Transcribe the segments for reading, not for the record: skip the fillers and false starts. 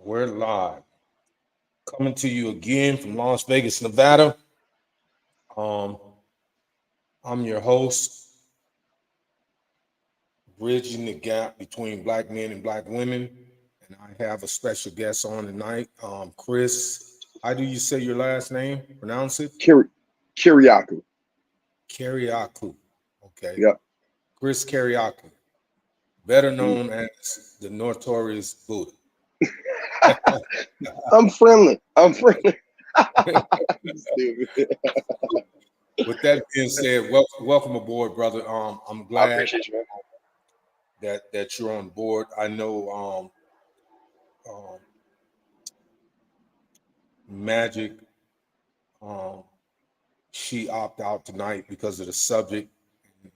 We're live. Coming to you again from Las Vegas, Nevada. Um, I'm your host, bridging the gap between black men and black women. And I have a special guest on tonight, Chris. How do you say your last name? Pronounce it? Kiriakou. Kiriakou. Okay. Yep. Chris Kiriakou, better known as the Notorious Buddha. I'm friendly. With that being said, welcome aboard, brother. I'm I glad appreciate you, man. that you're on board. I know Magic, she opted out tonight because of the subject.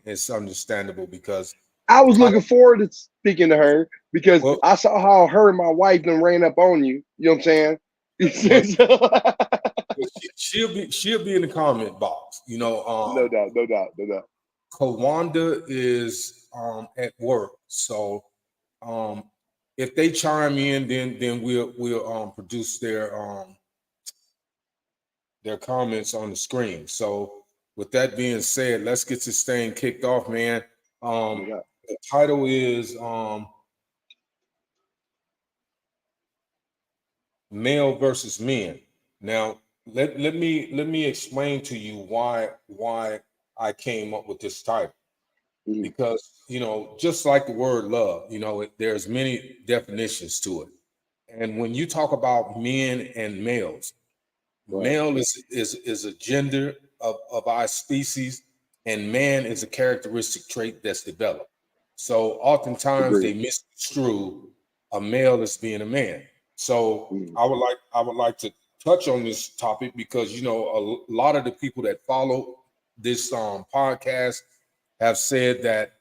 It's understandable because I the was title. looking forward to speaking to her because Well, I saw how her and my wife then ran up on you. You know what I'm well, saying? she'll be in the comment box. No doubt, no doubt, no doubt. Kawanda is at work, so um, if they chime in, then we'll produce their comments on the screen. So with that being said, let's get this thing kicked off, man. No doubt. The title is male versus men. Now, let me explain to you why I came up with this title. Mhm. Because just like the word love, there's many definitions to it. And when you talk about men and males, Right. male is a gender of our species, and man is a characteristic trait that's developed. So oftentimes they Agreed. misconstrue a male as being a man. So Mhm. I would like to touch on this topic because a lot of the people that follow this podcast have said that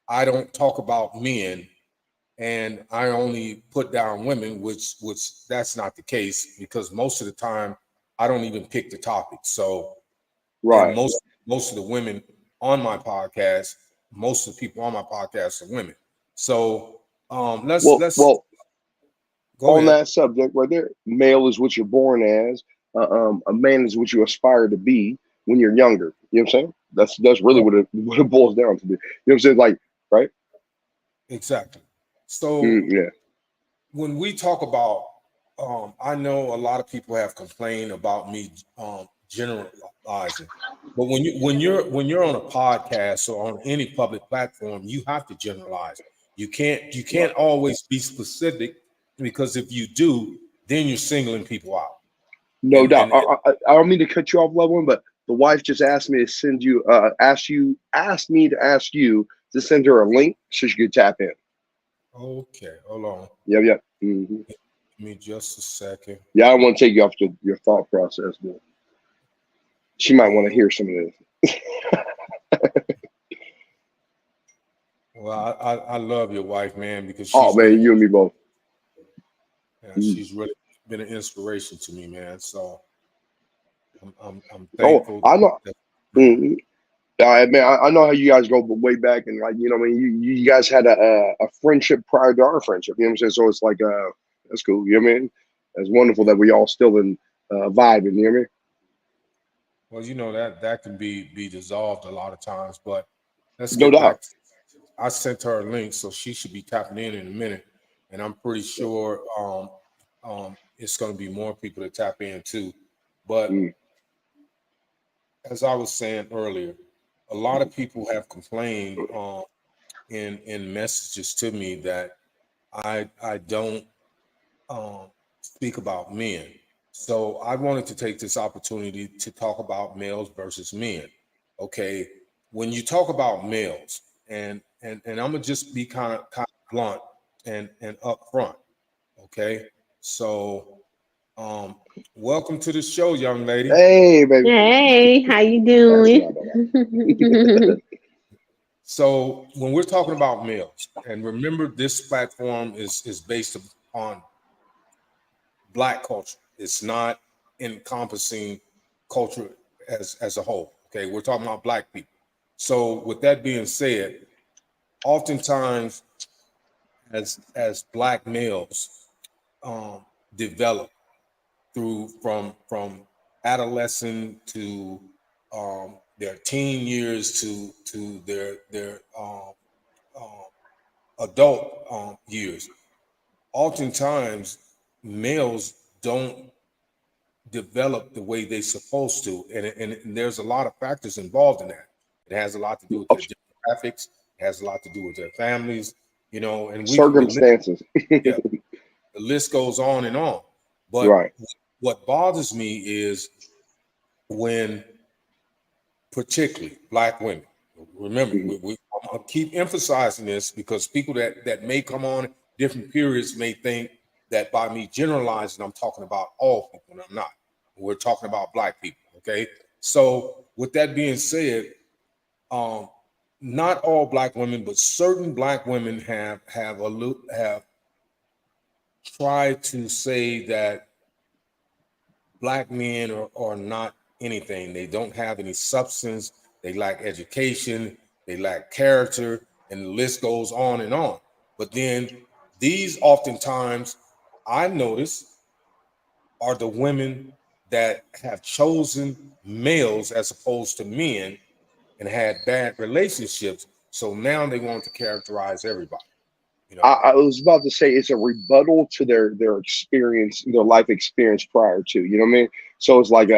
I don't talk about men and I only put down women, which that's not the case because most of the time I don't even pick the topic. So, and Right. most of the women on my podcast, most of the people on my podcast are women. So, let's Well, go on ahead. that subject right there, male is what you're born as. A man is what you aspire to be when you're younger. You know what I'm saying? That's really Right, what it boils down to. Be. You know what I'm saying? Like, right? exactly. So Yeah. when we talk about, I know a lot of people have complained about me generalizing, but when you're on a podcast or on any public platform, you have to generalize. You can't Right. always be specific because if you do, then you're singling people out. No And doubt. and I don't mean to cut you off, loved one, but the wife just asked me to send you, asked me to ask you to send her a link so she could tap in. okay, hold on, Yep, yep. Hmm. give me just a second. Yeah, I don't want to take you off your thought process, but she might want to Oh, hear some of this. well, I love your wife, man, because Oh man, you and me both. Mhm. she's really been an inspiration to me, man. So I'm Oh, thankful I know. that man. Mhm. Man, I know how you guys go way back, and like you know, I mean, you guys had a friendship prior to our friendship. You know what I'm saying? So it's like, that's cool. You know what I mean? It's wonderful that we all still in vibing. You know what I mean? Well, that can be dissolved a lot of times, but let's No get doubt. back. I sent her a link, so she should be tapping in a minute, and I'm pretty sure it's going to be more people to tap in too. But Mm, as I was saying earlier, a lot of people have complained in messages to me that I don't speak about men. So I wanted to take this opportunity to talk about males versus men. Okay, when you talk about males, and I'm gonna just be kind of blunt and upfront. Okay, so um, welcome to the show, young lady. Hey, baby. Hey, how you That's doing? not bad. So when we're talking about males, and remember, this platform is based on Black culture. It's not encompassing culture as a whole. Okay, we're talking about Black people. So with that being said, oftentimes as Black males, develop through from adolescent to their teen years to their adult years. Oftentimes, males don't develop the way they're supposed to, and there's a lot of factors involved in that. It has a lot to do with their demographics. It has a lot to do with their families, you know, and Circumstances. yeah, the list goes on and on. But Right. what bothers me is when, particularly Black women, remember, I'm gonna keep emphasizing this because people that may come on different periods may think that by me generalizing, I'm talking about all people, and I'm not. We're talking about Black people, okay? So with that being said, not all Black women, but certain Black women have tried to say that Black men are not anything. They don't have any substance. They lack education. They lack character, and the list goes on and on. But then these oftentimes, I notice, are the women that have chosen males as opposed to men and had bad relationships. So now they want to characterize everybody. You know, I was about to say it's a rebuttal to their experience, their life experience prior to. You know what I mean? So it's like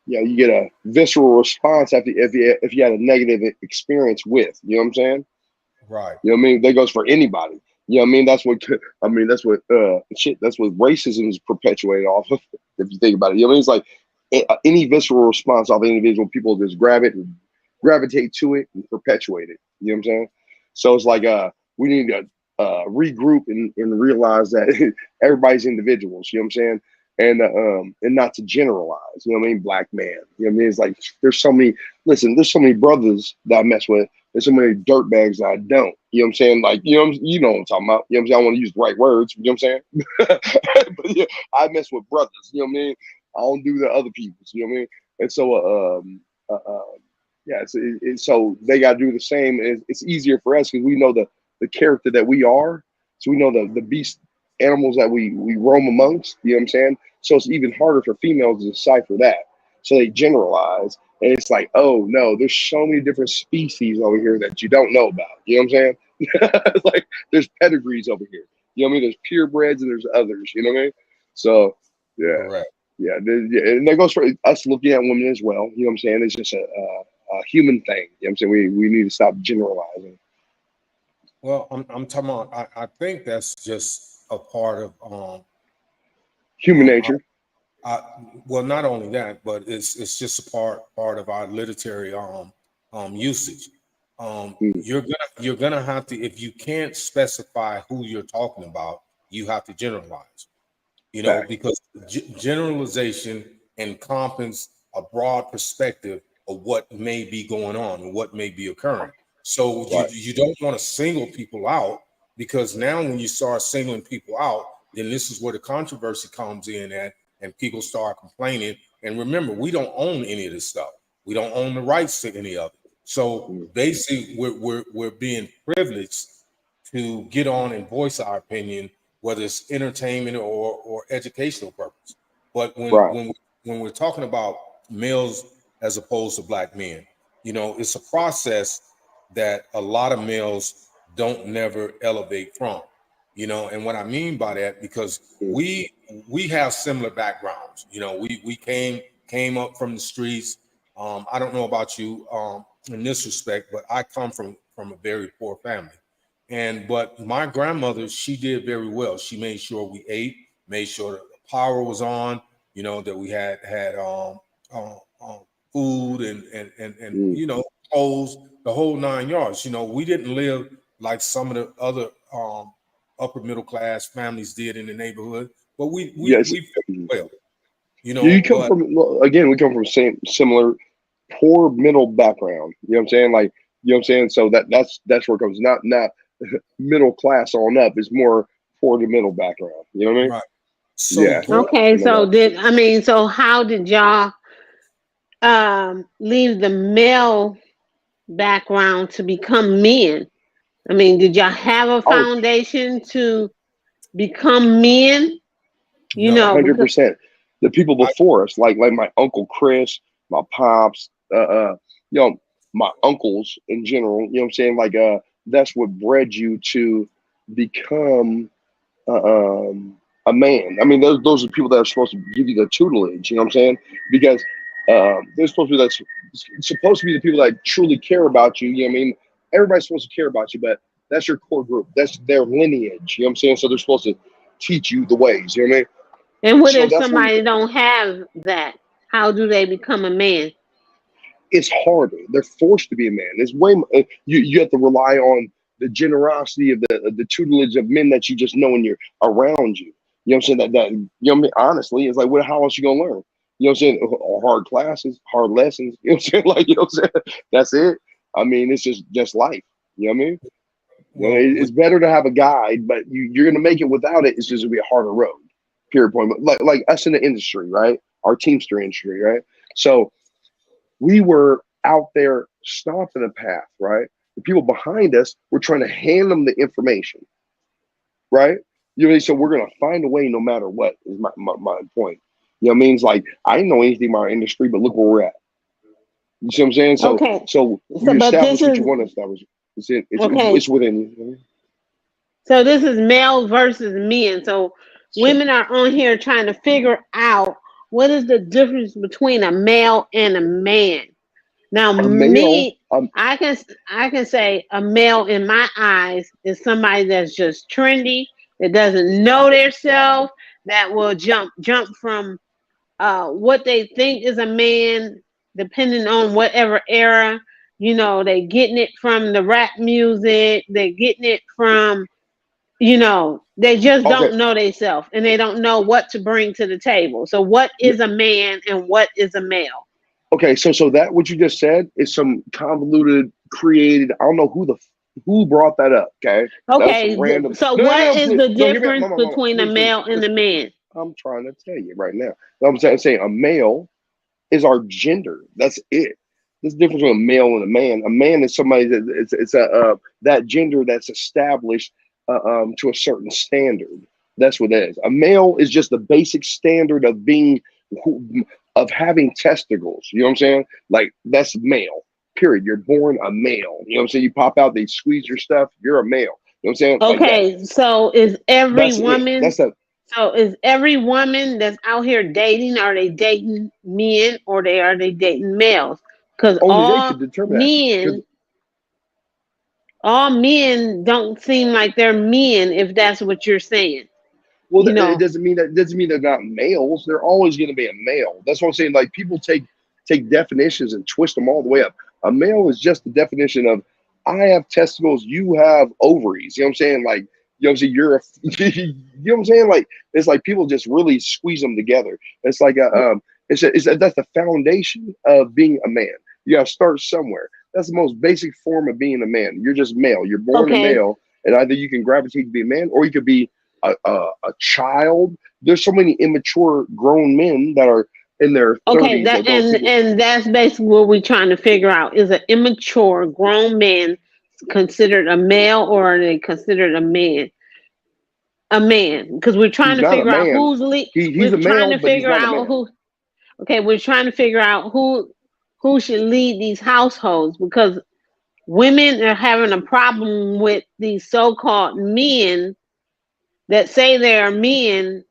you get a visceral response after if you had a negative experience with. You know what I'm saying? right. You know what I mean? That goes for anybody. You know what I mean? That's what that's what racism is perpetuated off of, if you think about it. You know what I mean? It's like any visceral response of individual, people just grab it and gravitate to it and perpetuate it. You know what I'm saying? So it's like we need to regroup and realize that everybody's individuals. You know what I'm saying? And not to generalize. You know what I mean? Black man. You know what I mean? It's like there's so many brothers that I mess with. There's so many dirtbags that I don't. You know what I'm saying? Like, you know what I'm talking about. You know what I'm saying? I want to use the right words. You know what I'm saying? But yeah, I mess with brothers. You know what I mean? I don't do the other people's. You know what I mean? And so, yeah. So they got to do the same. It's easier for us because we know the character that we are. So we know the beast animals that we roam amongst. You know what I'm saying? So it's even harder for females to decipher that. So they generalize. And it's like, oh no, there's so many different species over here that you don't know about. You know what I'm saying? It's like there's pedigrees over here. You know what I mean? There's purebreds and there's others. You know what I mean? So yeah, Correct. yeah, and that goes for us looking at women as well. You know what I'm saying? It's just a human thing. You know what I'm saying? We need to stop generalizing. Well, I'm talking about. I think that's just a part of Human nature. well, not only that, but it's just a part of our literary usage. You're gonna have to, if you can't specify who you're talking about, you have to generalize. You know, Fact. because generalization encompasses a broad perspective of what may be going on and what may be occurring. So Right. you don't want to single people out, because now when you start singling people out, then this is where the controversy comes in at, and people start complaining. And remember, we don't own any of this stuff. We don't own the rights to any of it. So basically, we're being privileged to get on and voice our opinion, whether it's entertainment or educational purpose. But Right. when we're talking about males as opposed to Black men, you know, it's a process that a lot of males don't never elevate from. You know, and what I mean by that, because we have similar backgrounds. You know, we came up from the streets. I don't know about you in this respect, but I come from a very poor family. But my grandmother, she did very well. She made sure we ate, made sure that the power was on, you know, that we had food and you know, clothes, the whole 9 yards. You know, we didn't live like some of the other upper middle class families did in the neighborhood, but we Yes. fit well, you You know. come But from, again, we come from similar poor middle background. You know what I'm saying? Like, you know what I'm saying? So that's where it comes. Not middle class on up. It's more poor to middle background. You know what I mean? right. So Yeah. growing, Okay, No so how did y'all leave the male background to become men? I mean, did y'all have a doubt. foundation to become men? You No, know, because 100%. The people before us, like my uncle Chris, my pops, you know, my uncles in general. You know what I'm saying? Like, that's what bred you to become uh, um, a man. I mean, those are people that are supposed to give you the tutelage. You know what I'm saying? Because they're supposed to be the people that truly care about you. You know what I mean? Everybody's supposed to care about you, but that's your core group. That's their lineage. You know what I'm saying? So they're supposed to teach you the ways. You know what I mean? and what So if that's where somebody don't have that? How do they become a man? it's harder. They're forced to be a man. It's way you have to rely on the generosity of the tutelage of men that you just know when you're around you. You know what I'm saying? That you know what I mean? Honestly, it's like what how else you gonna learn? You know what I'm saying? Hard classes, hard lessons. You know what I'm saying? Like you know what I'm saying? That's it. I mean, it's just life. You know what I mean? You know, well, it's better to have a guide, but you're gonna make it without it. It's just gonna be a harder road. Period. Point. But like us in the industry, right? Our Teamster industry, right? So we were out there stomping a path, right? The people behind us were trying to hand them the information, right? You know, so we're gonna find a way no matter what is my point. You know, what I mean, it's like I didn't know anything about our industry, but look where we're at. You see what I'm saying? Okay, So so you but this establish what is you want to establish. okay. It's within you. So this is male versus men. So Sure. women are on here trying to figure out what is the difference between a male and a man. Now, A male, me, I can say a male in my eyes is somebody that's just trendy, that doesn't know their self, that will jump from what they think is a man, depending on whatever era. You know, they getting it from the rap music, they getting it from, you know, they just okay, don't know themselves and they don't know what to bring to the table. So what is a man and what is a male? okay. So that what you just said is some convoluted, created. I don't know who brought that up. Okay, that was some Okay, random. so No, no, what no. is Please, the no. Hear me out. difference Mama, between a please, male and a listen. man? I'm trying to tell you right now. No, I'm saying a male is our gender. That's it. There's a difference between a male and a man. A man is somebody that it's a that gender that's established to a certain standard. That's what that is. A male is just the basic standard of being of having testicles. You know what I'm saying? Like that's male. Period. You're born a male. You know what I'm saying? You pop out, they squeeze your stuff. You're a male. You know what I'm saying? Like that. Okay, so is every That's it. woman That's a so is every woman that's out here dating, are they dating men or are they dating males? Because only they could determine that. Because all men don't seem like they're men if that's what you're saying. well, You it know, doesn't mean they're not males. They're always going to be a male. That's what I'm saying. Like people take definitions and twist them all the way up. A male is just the definition of I have testicles, you have ovaries. You know what I'm saying? Like you know what I'm saying? You're a you know what I'm saying? Like it's like people just really squeeze them together. It's like that's the foundation of being a man. You got to start somewhere. That's the most basic form of being a man. You're just male. You're born a okay, male, and either you can gravitate to be a man or you could be a child. There's so many immature grown men that are in their okay, 30s that that don't see. and that's basically what we're trying to figure out. Is an immature grown man considered a male or are they considered a man? A man, because we're trying He's to not a figure out man. He's we're a trying male, to but he's figure not a out man. who. Okay, we're trying to figure out who should lead these households because women are having a problem with these so-called men that say they're men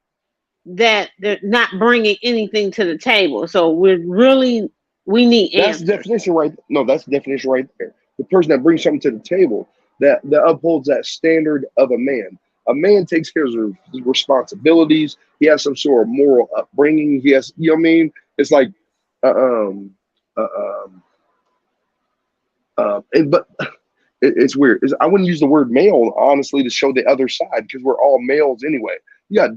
that they're not bringing anything to the table. So we need That's the answers. definition right. No, that's the definition right there. The person that brings something to the table that upholds that standard of a man. A man takes care of his responsibilities. He has some sort of moral upbringing. He has, you know what I mean? It's like, uh, um, uh, um, but it's weird. I wouldn't use the word male honestly to show the other side because we're all males anyway. You got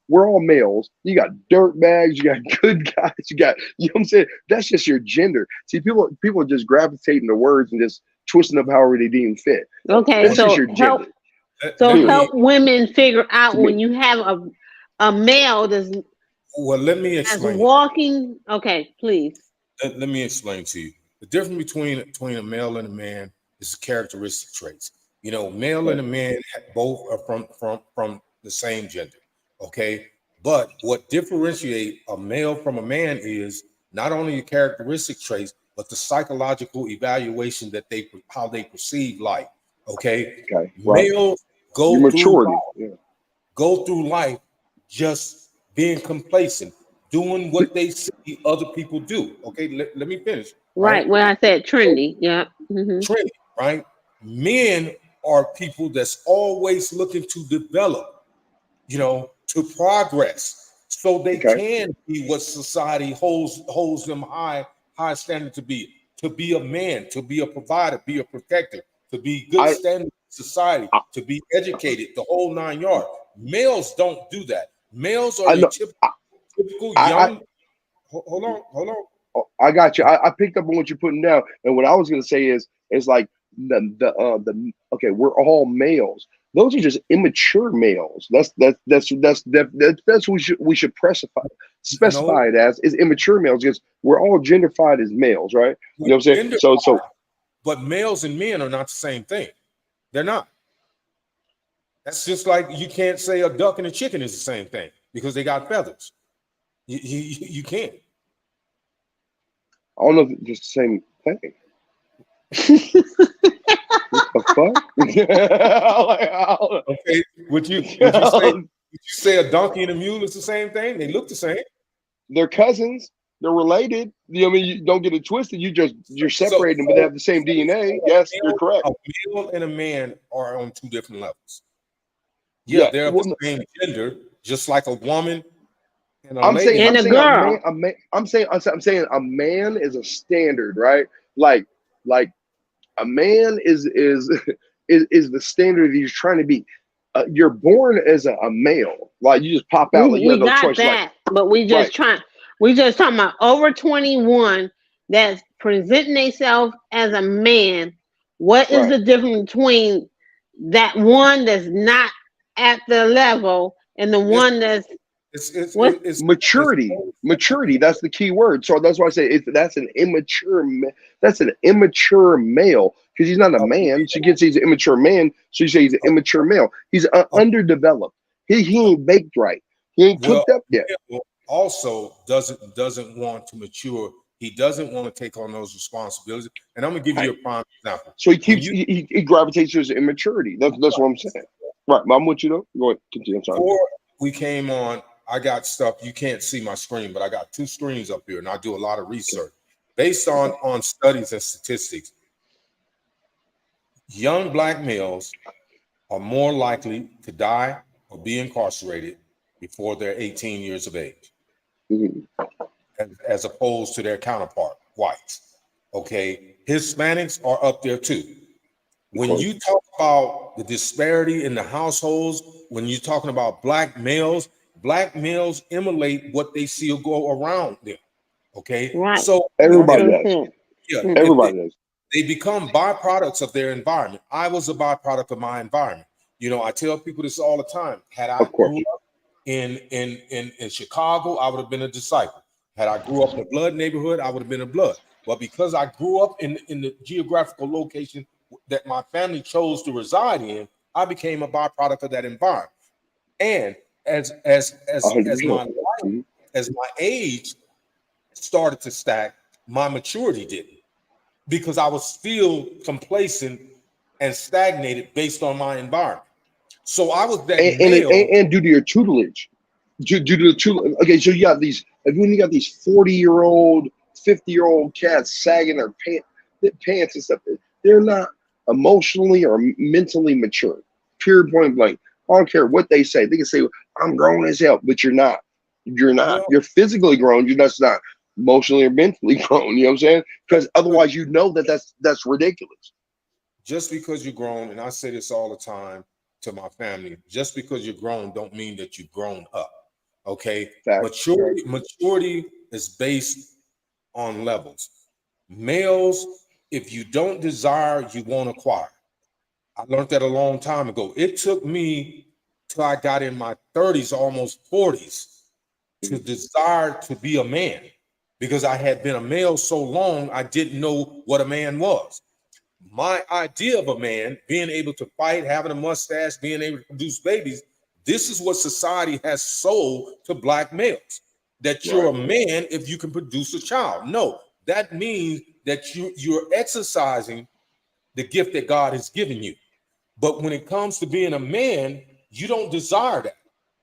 we're all males. You got dirt bags, you got good guys, you got you know what I'm saying? That's just your gender. See, people are just gravitating to words and just twisting up however they deem fit. Okay, well, That's just so your gender. so let Period. me help women figure To out when me. you have a male let me that's explain it. walking. Okay, please. Let me explain to you. The difference between a male and a man is characteristic traits. You know, male Okay. and a man both are from the same gender. Okay. But what differentiates a male from a man is not only the characteristic traits, but the psychological evaluation that how they perceive life. Okay. Okay. Right. Males Your maturity. Yeah. go through life just being complacent, doing what they see other people do. Okay, let me finish. Right. Where I said trendy. Yeah. Mm-hmm. Trendy, right? Men are people that's always looking to develop, to progress, so they can be what society holds them high standard to be a man, to be a provider, be a protector, to be good standard in society, to be educated, the whole 9 yards. Males don't do that. Males are your typical young. Hold on. I got you. I picked up on what you're putting down, and what I was going to say is like okay, we're all males. Those are just immature males. That's what we should specify it as is immature males, because we're all genderfied as males, right? You know what I'm saying? So but males and men are not the same thing. They're not. That's just like you can't say a duck and a chicken is the same thing because they got feathers. You can't. I don't know if it's just the same thing. What the fuck? Okay, would you say a donkey and a mule is the same thing? They look the same. They're cousins. They're related. You don't get it twisted. You're separating them, but they have the same DNA. Yes, you're correct. A male and a man are on two different levels. Yeah, they're the same gender, just like a woman and a lady. And a girl. I'm saying a man is a standard, right? Like a man is the standard that you're trying to be. You're born as a male, like you just pop out. We got that, but we just talking about over 21 that's presenting themselves as a man. What is the difference between that one that's not at the level and the one that's it's maturity. Maturity, that's the key word. So that's why I say that's an immature male, because he's not a man. So he's an immature man. So you say he's an immature male. He's underdeveloped. He ain't baked right. He ain't cooked up yet. Also doesn't want to mature. He doesn't want to take on those responsibilities. And I'm gonna give you a prime example. So he gravitates to his immaturity. That's what I'm saying. Right, I'm with you though. Go ahead, continue. I'm sorry. Before we came on, I got stuff. You can't see my screen, but I got 2 screens up here, and I do a lot of research based on studies and statistics. Young Black males are more likely to die or be incarcerated before they're 18 years of age, as opposed to their counterpart, whites. Okay, Hispanics are up there too. When you talk about the disparity in the households, when you're talking about Black males emulate what they see go around them. Okay, right. So everybody does. Yeah, everybody does. They become byproducts of their environment. I was a byproduct of my environment. I tell people this all the time. Had I grew up in Chicago, I would have been a disciple. Had I grew up in a blood neighborhood, I would have been a blood. But because I grew up in the geographical location that my family chose to reside in, I became a byproduct of that environment. And as my age started to stack, my maturity didn't, because I was still complacent and stagnated based on my environment. So I was that and due to your tutelage, due to the tutelage. Okay, so you got these 40-year-old, 50-year-old cats sagging their pants and stuff. They're not emotionally or mentally mature. Pure point blank. I don't care what they say. They can say, I'm grown as hell, but you're not. You're not. You're physically grown. You're just not emotionally or mentally grown. You know what I'm saying? Because otherwise, that's ridiculous. Just because you're grown, and I say this all the time to my family, just because you're grown don't mean that you've grown up. Okay? Maturity is based on levels. Males, if you don't desire, you won't acquire. I learned that a long time ago. It took me till I got in my 30s, almost 40s, to desire to be a man, because I had been a male so long, I didn't know what a man was. My idea of a man, being able to fight, having a mustache, being able to produce babies, This is what society has sold to black males, that you're a man if you can produce a child. No, that means that you're exercising the gift that God has given you. But when it comes to being a man, you don't desire that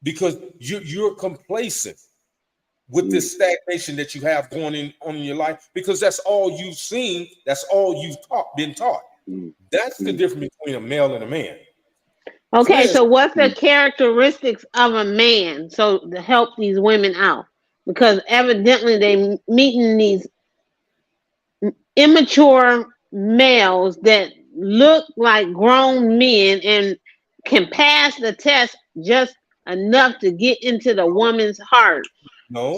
because you're complacent with this stagnation that you have going on in your life, because that's all you've seen, that's all you've been taught. That's the difference between a male and a man. Okay, Chris, so what's the characteristics of a man? So to help these women out, because evidently they meeting these immature males that look like grown men and can pass the test just enough to get into the woman's heart.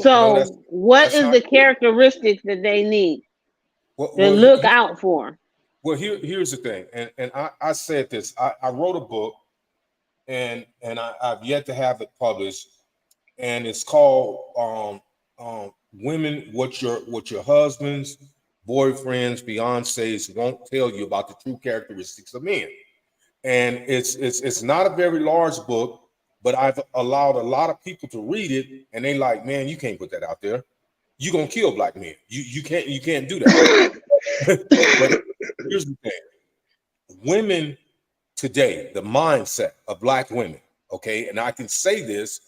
So what is the characteristics that they need to look out for? Well, here's the thing, and I said this. I wrote a book, and I've yet to have it published, and it's called "Women: What Your Husbands, Boyfriends, Fiancés Won't Tell You About the True Characteristics of Men." And it's not a very large book, but I've allowed a lot of people to read it, and they like, man, you can't put that out there. You're gonna kill black men. You can't do that. But here's the thing. Women today, the mindset of black women, okay, and I can say this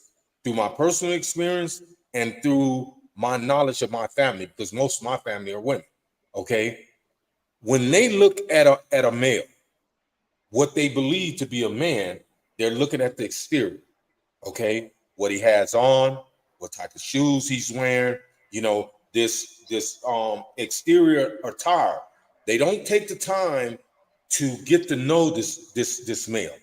through my personal experience and through my knowledge of my family, because most of my family are women, okay? When they look at a male, what they believe to be a man, they're looking at the exterior, okay? What he has on, what type of shoes he's wearing, you know, this exterior attire. They don't take the time to get to know this male,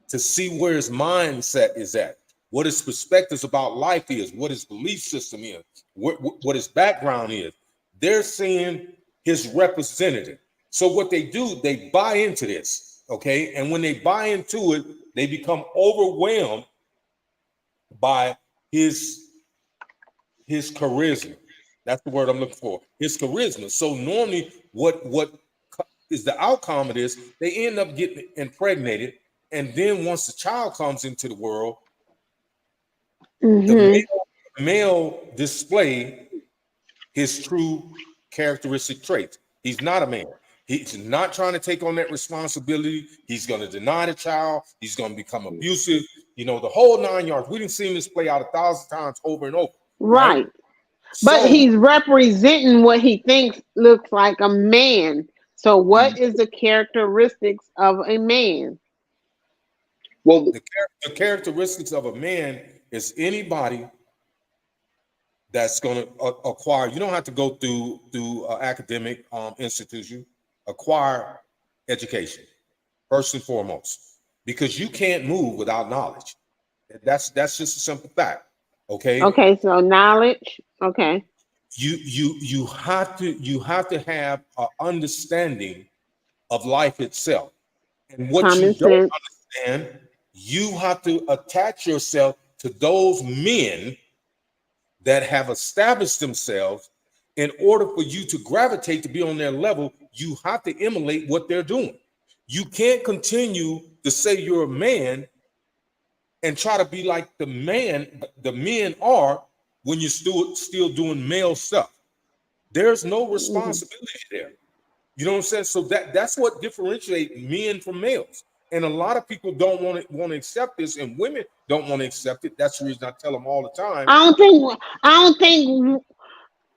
to see where his mindset is at, what his perspectives about life is, what his belief system is, what his background is. They're seeing his representative. So what they do, they buy into this, okay? And when they buy into it, they become overwhelmed by his charisma. That's the word I'm looking for. His charisma. So normally what is the outcome of this? They end up getting impregnated. And then once the child comes into the world, the male display his true characteristic traits. He's not a man. He's not trying to take on that responsibility. He's going to deny the child. He's going to become abusive. You know, the whole 9 yards. We didn't see this play out 1,000 times over and over. Right. But he's representing what he thinks looks like a man. So what is the characteristics of a man? Well, the characteristics of a man is anybody that's going to acquire. You don't have to go through academic institution. Acquire education first and foremost, because you can't move without knowledge. That's just a simple fact. Okay. Okay. So knowledge. Okay. You have to have an understanding of life itself, and what you don't understand, you have to attach yourself to those men that have established themselves. In order for you to gravitate to be on their level, you have to emulate what they're doing. You can't continue to say you're a man and try to be like the men are when you're still doing male stuff. There's no responsibility there. You know what I'm saying? So that's what differentiates men from males. And a lot of people don't want to accept this, and women don't want to accept it. That's the reason I tell them all the time. I don't think.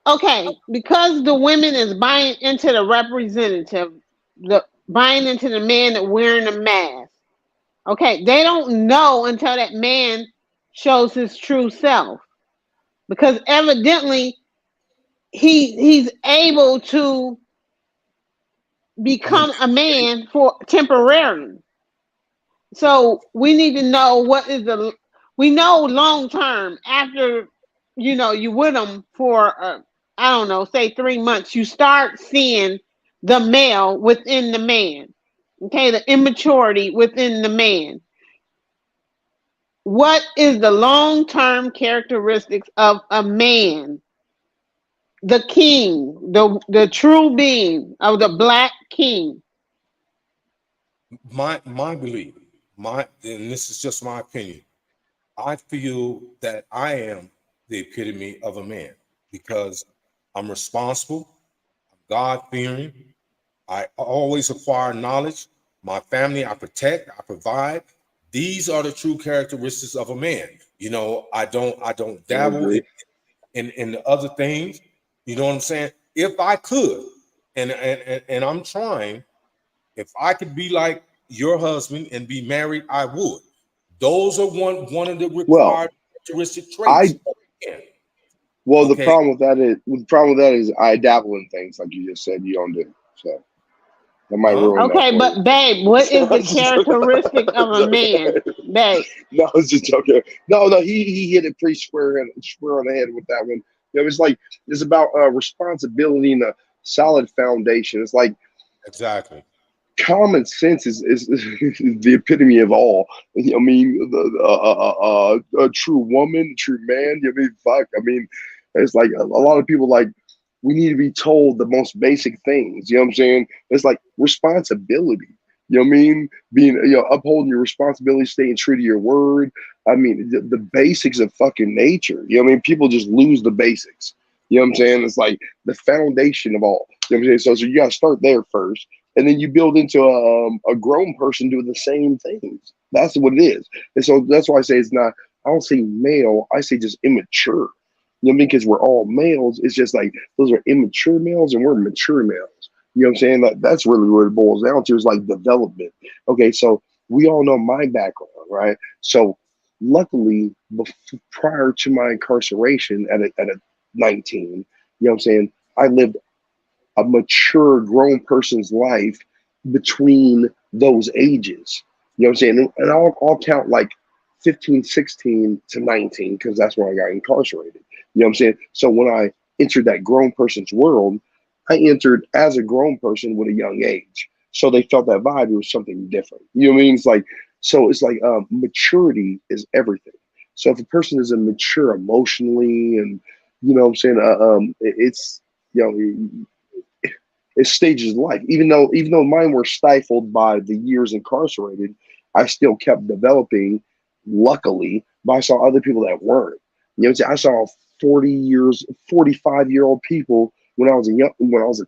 Okay, because the women is buying into the representative, buying into the man that wearing a mask. Okay, they don't know until that man shows his true self, because evidently he's able to become a man for temporarily. So we need to know we know long term, after you with them for I don't know, say 3 months, you start seeing the male within the man. Okay, the immaturity within the man. What is the long-term characteristics of a man? The king, the true being of the black king. My belief, and this is just my opinion, I feel that I am the epitome of a man because I'm responsible, I'm God-fearing, I always acquire knowledge. My family, I protect, I provide. These are the true characteristics of a man. I don't I dabble agree. in the other things. You know what I'm saying? If I could, and I'm trying, if I could be like your husband and be married, I would. Those are one of the Well, required characteristic traits I of a man. well Okay, the problem with that is I dabble in things like you just said you don't do. So that might huh? ruin that Okay, for you. but babe, what is I'm the just joking. characteristic of a man, babe? No, I was just joking. No, he hit it pretty square on the head with that one. It's like it's about responsibility and a solid foundation. It's like Exactly. common sense is the epitome of all. I mean, a true woman, a true man. I mean, fuck. I mean, it's like a lot of people like we need to be told the most basic things. You know what I'm saying? It's like responsibility. You know what I mean? Being, upholding your responsibility, staying true to your word. I mean, the basics of fucking nature. You know what I mean? People just lose the basics. You know what I'm saying? It's like the foundation of all. You know what I'm saying? So you got to start there first, and then you build into a grown person doing the same things. That's what it is. And so that's why I say it's not. I don't say male. I say just immature. You know what I mean? Because we're all males. It's just like those are immature males and we're mature males. You know what I'm saying? That's really what it boils down to is like development. Okay, so we all know my background, right? So luckily, prior to my incarceration at a 19, you know what I'm saying? I lived a mature grown person's life between those ages. You know what I'm saying? And I'll count like 15, 16 to 19 because that's when I got incarcerated. You know what I'm saying? So when I entered that grown person's world, I entered as a grown person with a young age. So they felt that vibe. It was something different. You know what I mean? It's like maturity is everything. So if a person is immature emotionally and, you know what I'm saying, it's, you know, it stages life. Even though mine were stifled by the years incarcerated, I still kept developing. Luckily, but I saw other people that weren't. You know, what I'm saying? I saw 45-year-old people when I was a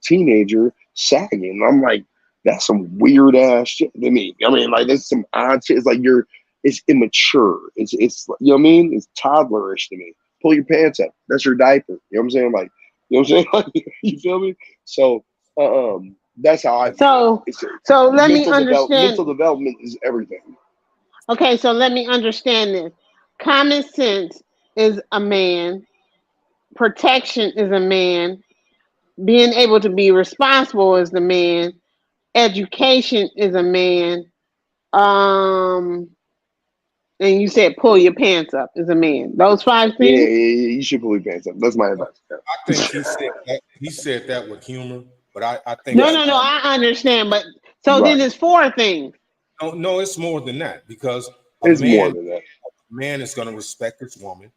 teenager sagging. I'm like, that's some weird ass shit to me. I mean, like that's some odd shit. It's like it's immature. It's you know what I mean? It's toddlerish to me. Pull your pants up. That's your diaper. You know what I'm saying? Like, you know what I'm saying? Like, you feel me? So that's how I view it. So, It's so let me understand. mental development is everything. Okay, so let me understand this. Common sense is a man. Protection is a man. Being able to be responsible is the man. Education is a man. Um, and you said pull your pants up is a man. Those five Yeah, things. you should pull your pants up. That's my advice. I think he said that with humor, but I think No, Right. no, no. I understand, but so then Right. it's four things. no, it's more than that because a It's more man than that. man is going to respect his woman.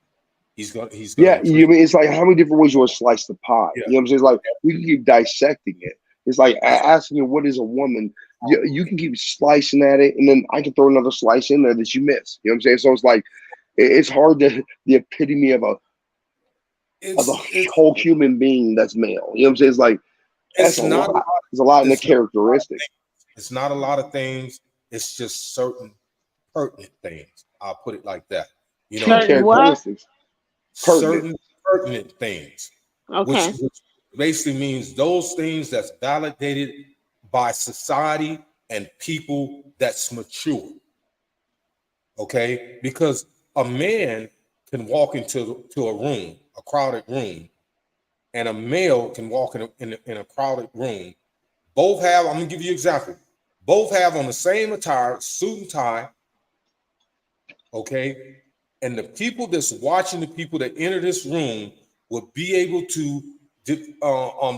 He's going Yeah, to you treat. mean it's like how many different ways you want to slice the pie? Yeah, You know what I'm saying? It's like we can keep dissecting it. It's like yeah. asking you what is a woman. You can keep slicing at it, and then I can throw another slice in there that you miss. You know what I'm saying? So it's like it's hard to the epitome of a It's whole human being that's male. You know what I'm saying? It's like that's it's a not a lot. lot. There's a lot in the It's not a lot of characteristics. things. It's not a lot of things. It's just certain pertinent things. I'll put it like that. You know, Certain what? Characteristics. Pertinent. certain pertinent things, which, Okay. which basically means those things that's validated by society and people that's mature. Okay, because a man can walk into a room, a crowded room, and a male can walk in a crowded room. Both have. I'm gonna give you an example. Both have on the same attire, suit and tie. Okay, and the people that's watching the people that enter this room will be able to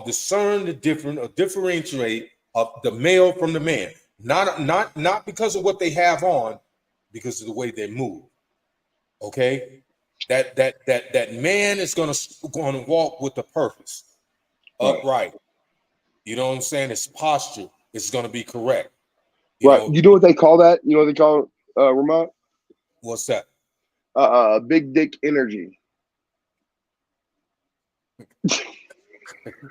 discern the different or differentiate of the male from the man. Not because of what they have on, because of the way they move. Okay, that man is gonna walk with a purpose, Right. upright. You know what I'm saying? His posture is gonna be correct. You Right. know You know what they call that? You know what they call it, Ramon? what's that? big dick energy.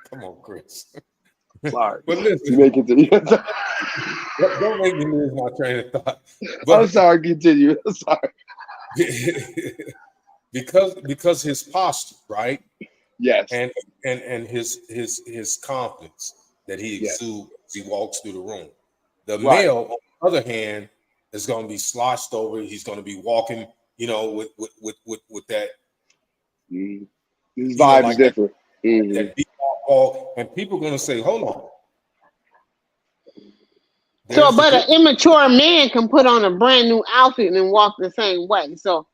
Come on, Chris. Sorry. But You listen, may continue. don't make me lose my train of thought. I'm But sorry, continue. I'm sorry. because his posture, right? Yes. And his confidence that he Yes. exudes as he walks through the room. The Right. male, on the other hand, is going to be sloshed over. He's going to be walking, with that, Mm. His you know, vibe's like different. Mhm. that beat walk, and people are going to say, "Hold on." So, There's the but an difference. immature man can put on a brand new outfit and walk the same way. So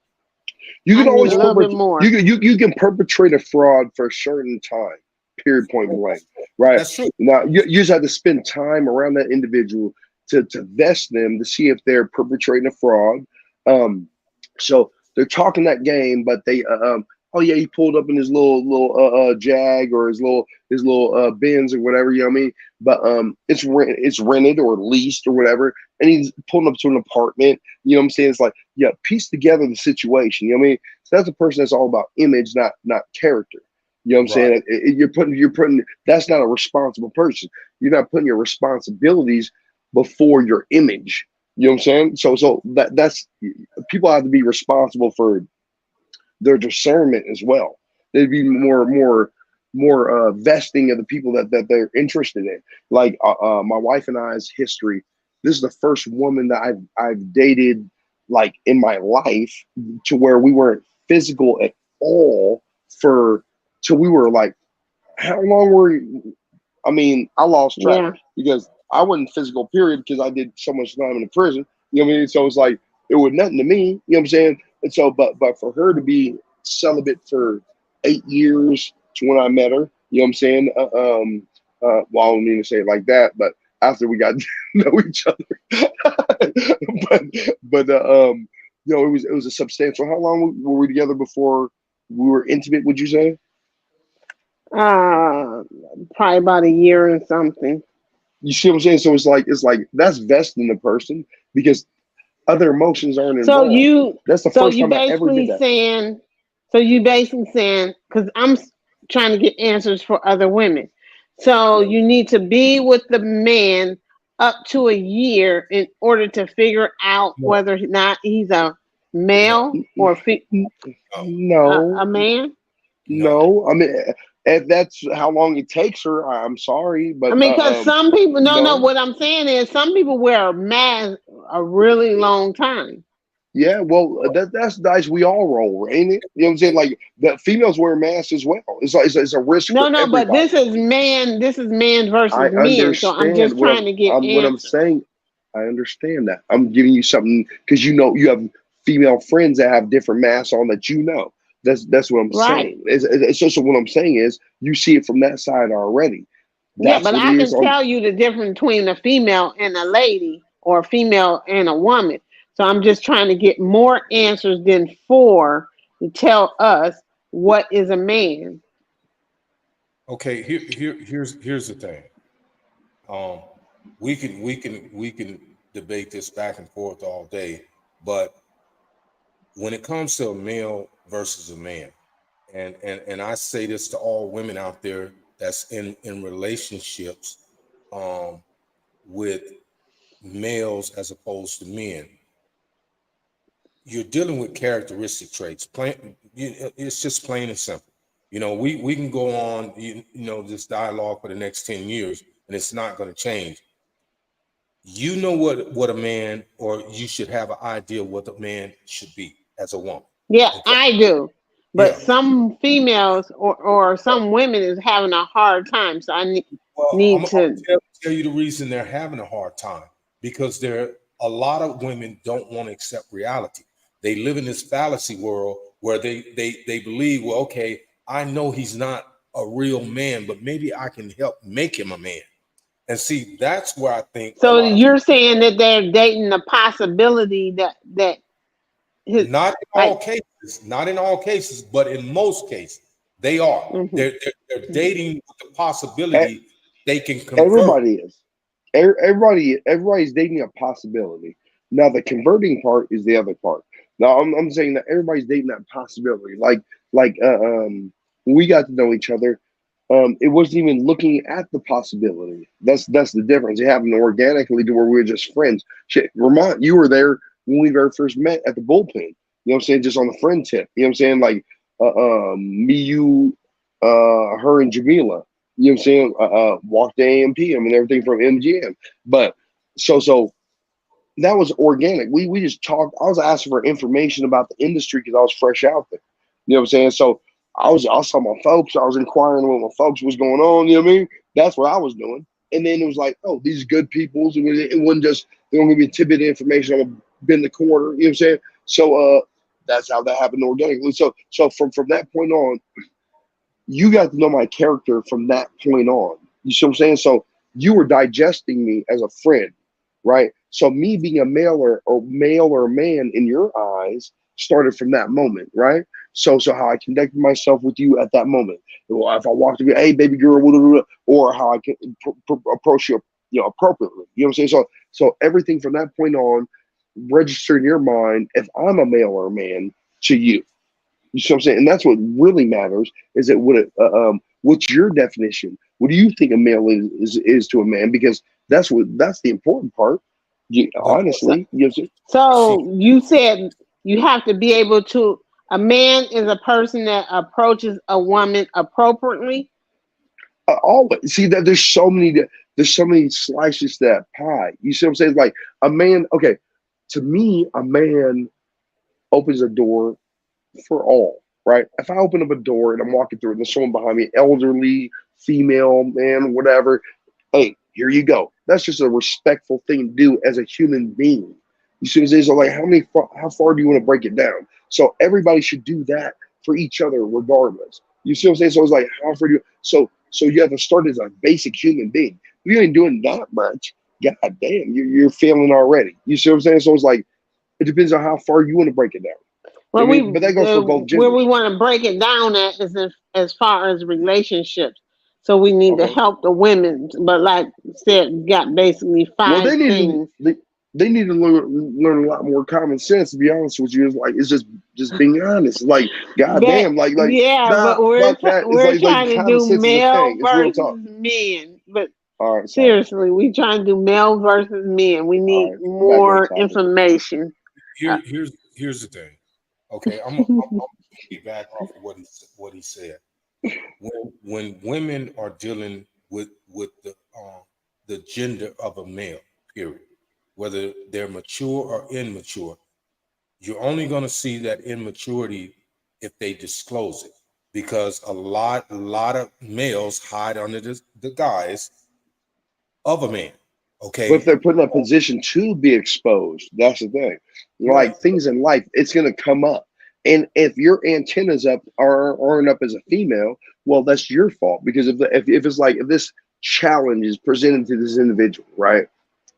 You I can need always a little bit more. you can perpetrate a fraud for a certain time, period, point blank, right? That's true. Now you just have to spend time around that individual to vest them to see if they're perpetrating a fraud. So they're talking that game, but they oh yeah, he pulled up in his little Jag or his little Benz or whatever, you know what I mean? But it's rented or leased or whatever, and he's pulling up to an apartment. You know what I'm saying? It's like, yeah, piece together the situation. You know what I mean? So that's a person that's all about image, not character. You know what I'm saying? You're putting that's not a responsible person. You're not putting your responsibilities before your image. You know what I'm saying? So that's people have to be responsible for their discernment as well. They'd be more vesting of the people that they're interested in. Like my wife and I's history. This is the first woman that I've dated like in my life to where we weren't physical at all for till we were like, how long were you? I mean, I lost track Yeah. because I wasn't physical, period, because I did so much time in the prison. You know what I mean? So it's like it was nothing to me. You know what I'm saying? And so, but for her to be celibate for 8 years to when I met her, you know what I'm saying? Well, I don't mean to say it like that, but after we got to know each other, but it was a substantial. How long were we together before we were intimate? Would you say? Probably about a year and something. You see what I'm saying? So it's like that's vesting the person because other emotions aren't So involved. That's the so first you time I ever did basically that. saying, because I'm trying to get answers for other women. So you need to be with the man up to a year in order to figure out No, whether or not he's a no, male or No, a man. no. no. I mean, if that's how long it takes her, I'm sorry, I but mean, because some people, no, no. what I'm saying is some people wear a mask a really long time. Yeah, well, that's nice. We all roll, ain't it? You know what I'm saying? Like the females wear masks as well. It's a risk No, for no, but everybody. this is man I versus men. So I'm understand just trying to get what I'm answers. saying. I understand that. I'm giving you something because you have female friends that have different masks on that you know. That's what I'm Right. saying. It's also what I'm saying is you see it from that side already. Yeah, That's but what I it is can on. tell you the difference between a female and a lady or a female and a woman. So I'm just trying to get more answers than four to tell us what is a man. Okay, here's the thing. Um, we can debate this back and forth all day, but when it comes to a male versus a man, and I say this to all women out there that's in relationships with males as opposed to men, you're dealing with characteristic traits. It's just plain and simple. We can go on, this dialogue for the next 10 years, and it's not going to change. You know what a man, or you should have an idea what a man should be as a woman. Yeah, Okay. I do. But Yeah. some females or some women is having a hard time. So I Well, I'm need gonna to. tell you the reason they're having a hard time, because a lot of women don't want to accept reality. They live in this fallacy world where they believe, well, okay, I know he's not a real man, but maybe I can help make him a man. And see, that's where I think a So lot of you're saying that they're dating the possibility that his not in all like. cases, not in all cases, but in most cases, they are. Mhm. They're dating with the E- possibility they can convert. Everybody is. Everybody's dating a possibility. Now the converting part is the other part. No, I'm saying that everybody's dating that possibility. When we got to know each other, it wasn't even looking at the possibility. That's the difference. It happened organically to where we were just friends. Shit, Vermont, you were there when we very first met at the bullpen. You know what I'm saying? Just on the friend tip. You know what I'm saying? Like me, you, her, and Jamila. You know what I'm saying? Walked the AMPM and everything from MGM. But so that was organic. We just talked. I was asking for information about the industry because I was fresh out there. You know what I'm saying? So I was talking to my folks. I was inquiring what my folks was going on. You know what I mean? That's what I was doing. And then it was like, oh, these good peoples. And it wasn't just they don't give me a tidbit of information. I'm gonna bend the corner. You know what I'm saying? So that's how that happened organically. So from that point on, you got to know my character from that point on. You see what I'm saying? So you were digesting me as a friend, right? So me being a male or a man in your eyes started from that moment, right? So how I connected myself with you at that moment. Well, if I walked to you, hey baby girl, blah, blah, blah, or how I can approach you, appropriately. You know what I'm saying? So everything from that point on registered in your mind if I'm a male or a man to you. You see what I'm saying? And that's what really matters is that what's your definition? What do you think a male is to a man? Because that's the important part. But Honestly, you know what I'm saying? she, So you said you have to be able to. A man is a person that approaches a woman appropriately. Always see that there's so many slices to that pie. You see what I'm saying? Like a man, okay, to me, a man opens a door for all, right? If I open up a door and I'm walking through it and there's someone behind me, elderly, female, man, whatever, hey, here you go. That's just a respectful thing to do as a human being. You see what I'm saying? So like how far do you want to break it down? So everybody should do that for each other regardless. You see what I'm saying? So it's like how far do you so you have to start as a basic human being. If you ain't doing that much, god damn, you're failing already. You see what I'm saying? So it's like it depends on how far you want to break it down. I Well, mean, but that goes for both where genders. we want to break it down at is as far as relationships. So we need to Okay. help the women. But like I said, we got basically Well, five things. they need to learn a lot more common sense. To be honest with you, it's just being honest. Like, That goddamn, yeah, nah, but fuck that. we're It's like trying to common do sense is a male thing. It's real talk. versus men. But All right, sorry. seriously, we trying to do male versus men. We All need right, back on more topic. information. Uh, here's the thing. Okay, I'm get back off of what he said. When women are dealing with the gender of a male, period, whether they're mature or immature, you're only going to see that immaturity if they disclose it, because a lot of males hide under the guise of a man. But if Okay, they're put in a position to be exposed, that's the thing. right. Like things in life, it's gonna come up. And if your antennas aren't up as a female, well, that's your fault. Because if it's like if this challenge is presented to this individual, right,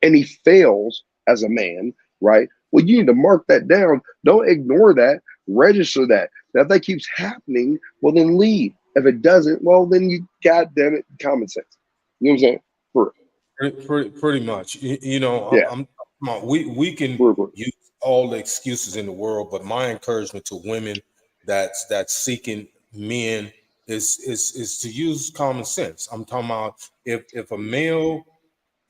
and he fails as a man, right? Well, you need to mark that down. Don't ignore that. Register that. Now, if that keeps happening, well, then leave. If it doesn't, well, then you goddamn it, common sense. You know what I'm saying? For Pretty much. You know, yeah, come on, we can for use all the excuses in the world, but my encouragement to women that's seeking men is to use common sense. I'm talking about if a male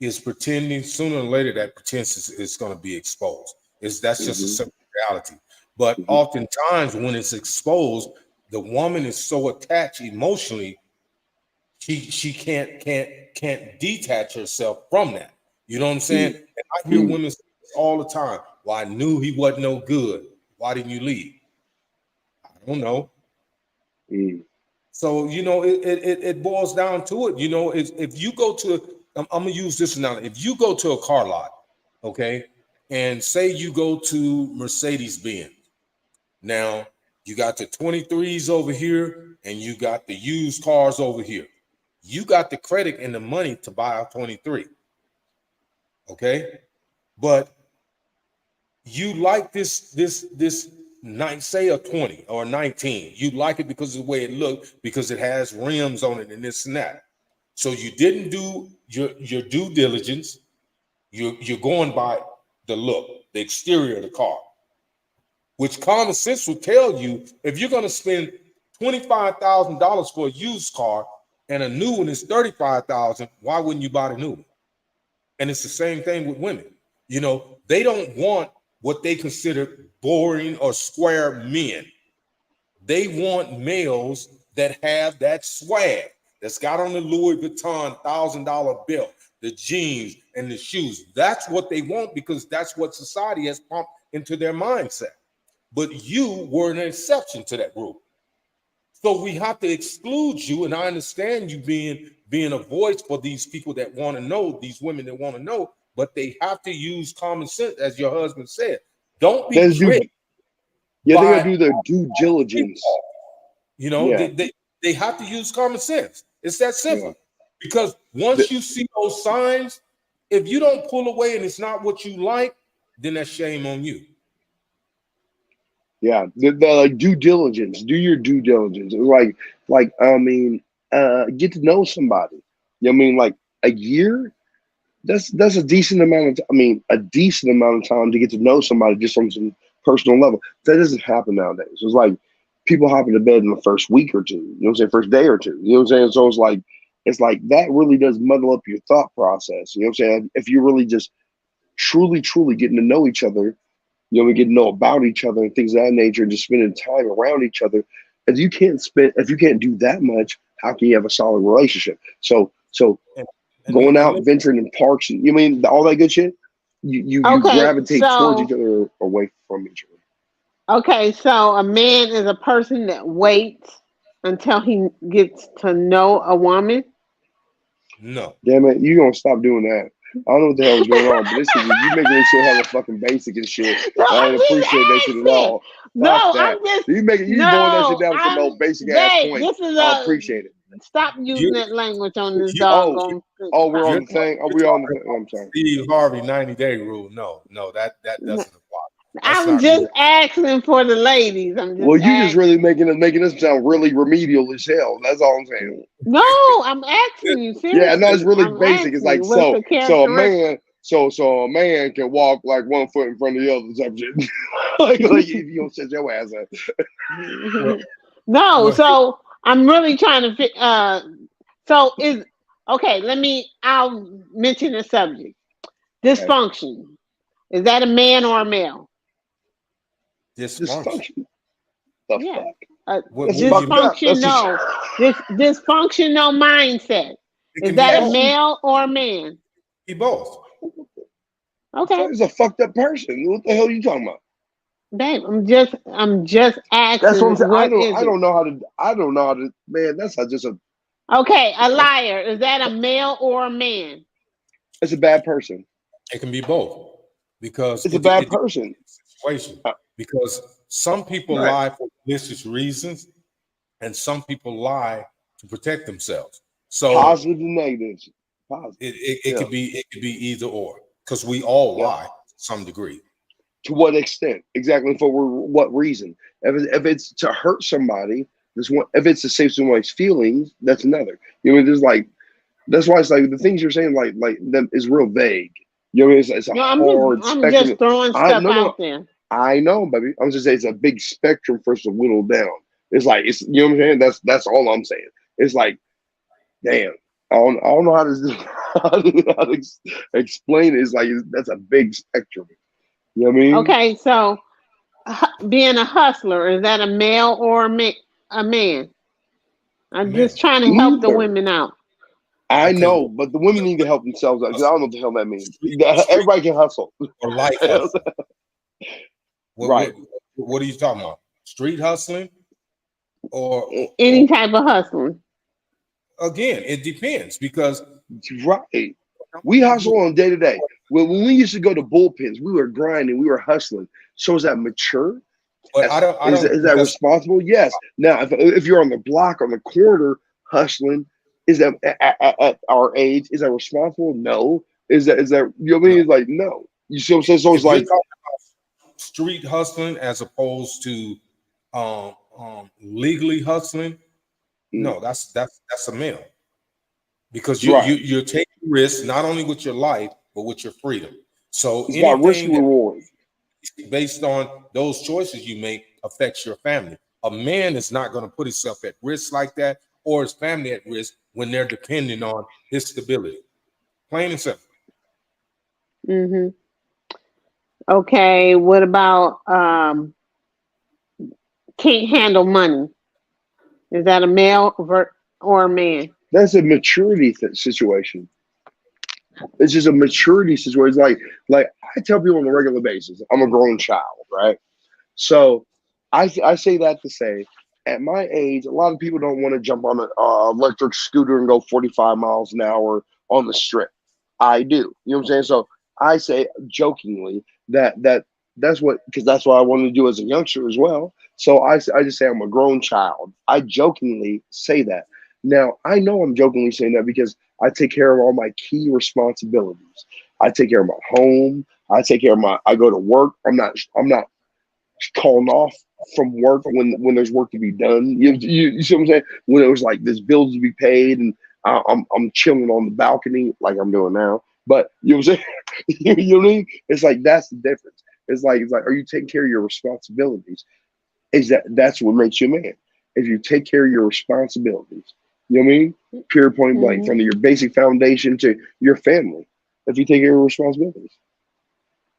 is pretending, sooner or later that pretense is going to be exposed. That's just a hmm simple reality. But hmm oftentimes when it's exposed, the woman is so attached emotionally, she can't detach herself from that. You know what I'm saying? And I hear hmm women say this all the time. Well, I knew he wasn't no good. Why didn't you leave? I don't know. hmm So you know, it boils down to it. You know, if you go to, I'm gonna use this now. If you go to a car lot, okay, and say you go to Mercedes Benz, now you got the 23s over here, and you got the used cars over here. You got the credit and the money to buy a 23, okay, but you like this night, say a 20 or a 19. You like it because of the way it looked, because it has rims on it and this and that. So you didn't do your due diligence. You're going by the look, the exterior of the car. which common sense will tell you if you're going to spend $25,000 for a used car and a new one is $35,000, why wouldn't you buy the new one? And it's the same thing with women. You know, they don't want what they consider boring or square men. They want males that have that swag, that's got on the Louis Vuitton $1,000 belt, the jeans and the shoes. That's what they want because that's what society has pumped into their mindset. But you were an exception to that group. So we have to exclude you. And I understand you being a voice for these people that want to know, these women that want to know, but they have to use common sense, as your husband said. Don't be tricked. Yeah, they gotta do their due diligence. You know, they have to use common sense. It's that simple. Because once you see those signs, if you don't pull away and it's not what you like, then that's shame on you. Yeah, the like due diligence. Do your due diligence. Get to know somebody. You know what I mean? Like a year. That's a decent amount of. A decent amount of time to get to know somebody just on some personal level. That doesn't happen nowadays. It's like people hop into bed in the first week or two. You know what I'm saying? First day or two. You know what I'm saying? So it's like that really does muddle up your thought process. You know what I'm saying? If you're really just truly getting to know each other. You know, we get to know about each other and things of that nature, and just spending time around each other. If you can't do that much, how can you have a solid relationship? So going out, venturing in parks, you mean all that good shit? You gravitate towards each other or away from each other. Okay, so a man is a person that waits until he gets to know a woman. No. Damn it, you gonna stop doing that. I don't know what the hell is going on, but this is you making this shit hella fucking basic and shit. No, I don't appreciate that shit at all. No, that. I'm just you boiling that shit down to some old basic ass point. I appreciate it. Stop using that language on this doggone. We're on the thing. Are we on the? I'm sorry. Steve Harvey 90-day rule. No, that doesn't apply. I'm just asking for the ladies. You just really making us sound really remedial as hell. That's all I'm saying. No, I'm asking you. Seriously. Yeah, no, it's really basic. It's like so a man can walk like 1 foot in front of the other type of shit. like if you don't set your ass up. No, so I'm really trying to I'll mention the subject. Dysfunction. Is that a man or a male? Dysfunction. Yeah. Dysfunctional. Dysfunctional mindset. Is that a male or a man? Be both. Okay. He's a fucked up person. What the hell are you talking about? Babe, I'm just asking. That's what I'm saying. I don't know how to. Man, that's not just a. Okay, a liar. Is that a male or a man? It's a bad person. It can be both because it's a bad person. Situation. Because some people lie for malicious reasons, and some people lie to protect themselves. So positive and negatives. Positive. It could be either or because we all lie to some degree. To what extent? Exactly for what reason? If it's to hurt somebody, if it's to save somebody's feelings, that's another. You know, there's like that's why it's like the things you're saying like them is real vague. You know, it's a hard spectrum. I'm just throwing stuff out there. I know, baby. I'm just saying it's a big spectrum for us to whittle down. It's like you know what I'm saying. That's all I'm saying. It's like, damn, I don't know how to explain it. It's like that's a big spectrum. You know what I mean? Okay, so being a hustler, is that a male or a man? I'm just trying to help the women out. I know, but the women need to help themselves out because I don't know what the hell that means. Everybody can hustle. Or life hustle. What are you talking about? Street hustling? Or any type of hustling? Again, it depends because we hustle on day to day. When we used to go to bullpens, we were grinding, we were hustling. So is that mature? But is that responsible? Yes. Now, if you're on the block, on the corner hustling, is that at our age, is that responsible? No. Is that you know what I mean? It's like no. You see what I'm saying? So it's like street hustling as opposed to legally hustling. No, that's a male. Because you're taking risks not only with your life but with your freedom. So it's about risk and reward. based on those choices you make affects your family. A man is not going to put himself at risk like that or his family at risk when they're depending on his stability. Plain and simple. Mm-hmm. Okay, what about can't handle money? Is that a male or a man? That's a maturity situation. It's just a maturity situation. Like I tell people on a regular basis, I'm a grown child, right? So I say that to say, at my age, a lot of people don't want to jump on an electric scooter and go 45 miles an hour on the strip. I do. You know what I'm saying? So I say jokingly that's what, because that's what I wanted to do as a youngster as well. So I just say I'm a grown child. I jokingly say that. Now I know I'm jokingly saying that because I take care of all my key responsibilities. I take care of my home. I go to work. I'm not calling off from work when there's work to be done. You see what I'm saying? When it was like there's bills to be paid and I'm chilling on the balcony like I'm doing now. But you know what I'm saying? You know what I mean? It's like that's the difference. It's like are you taking care of your responsibilities? That's what makes you a man. If you take care of your responsibilities, you know what I mean? Pure point blank, from your basic foundation to your family. If you take care of your responsibilities.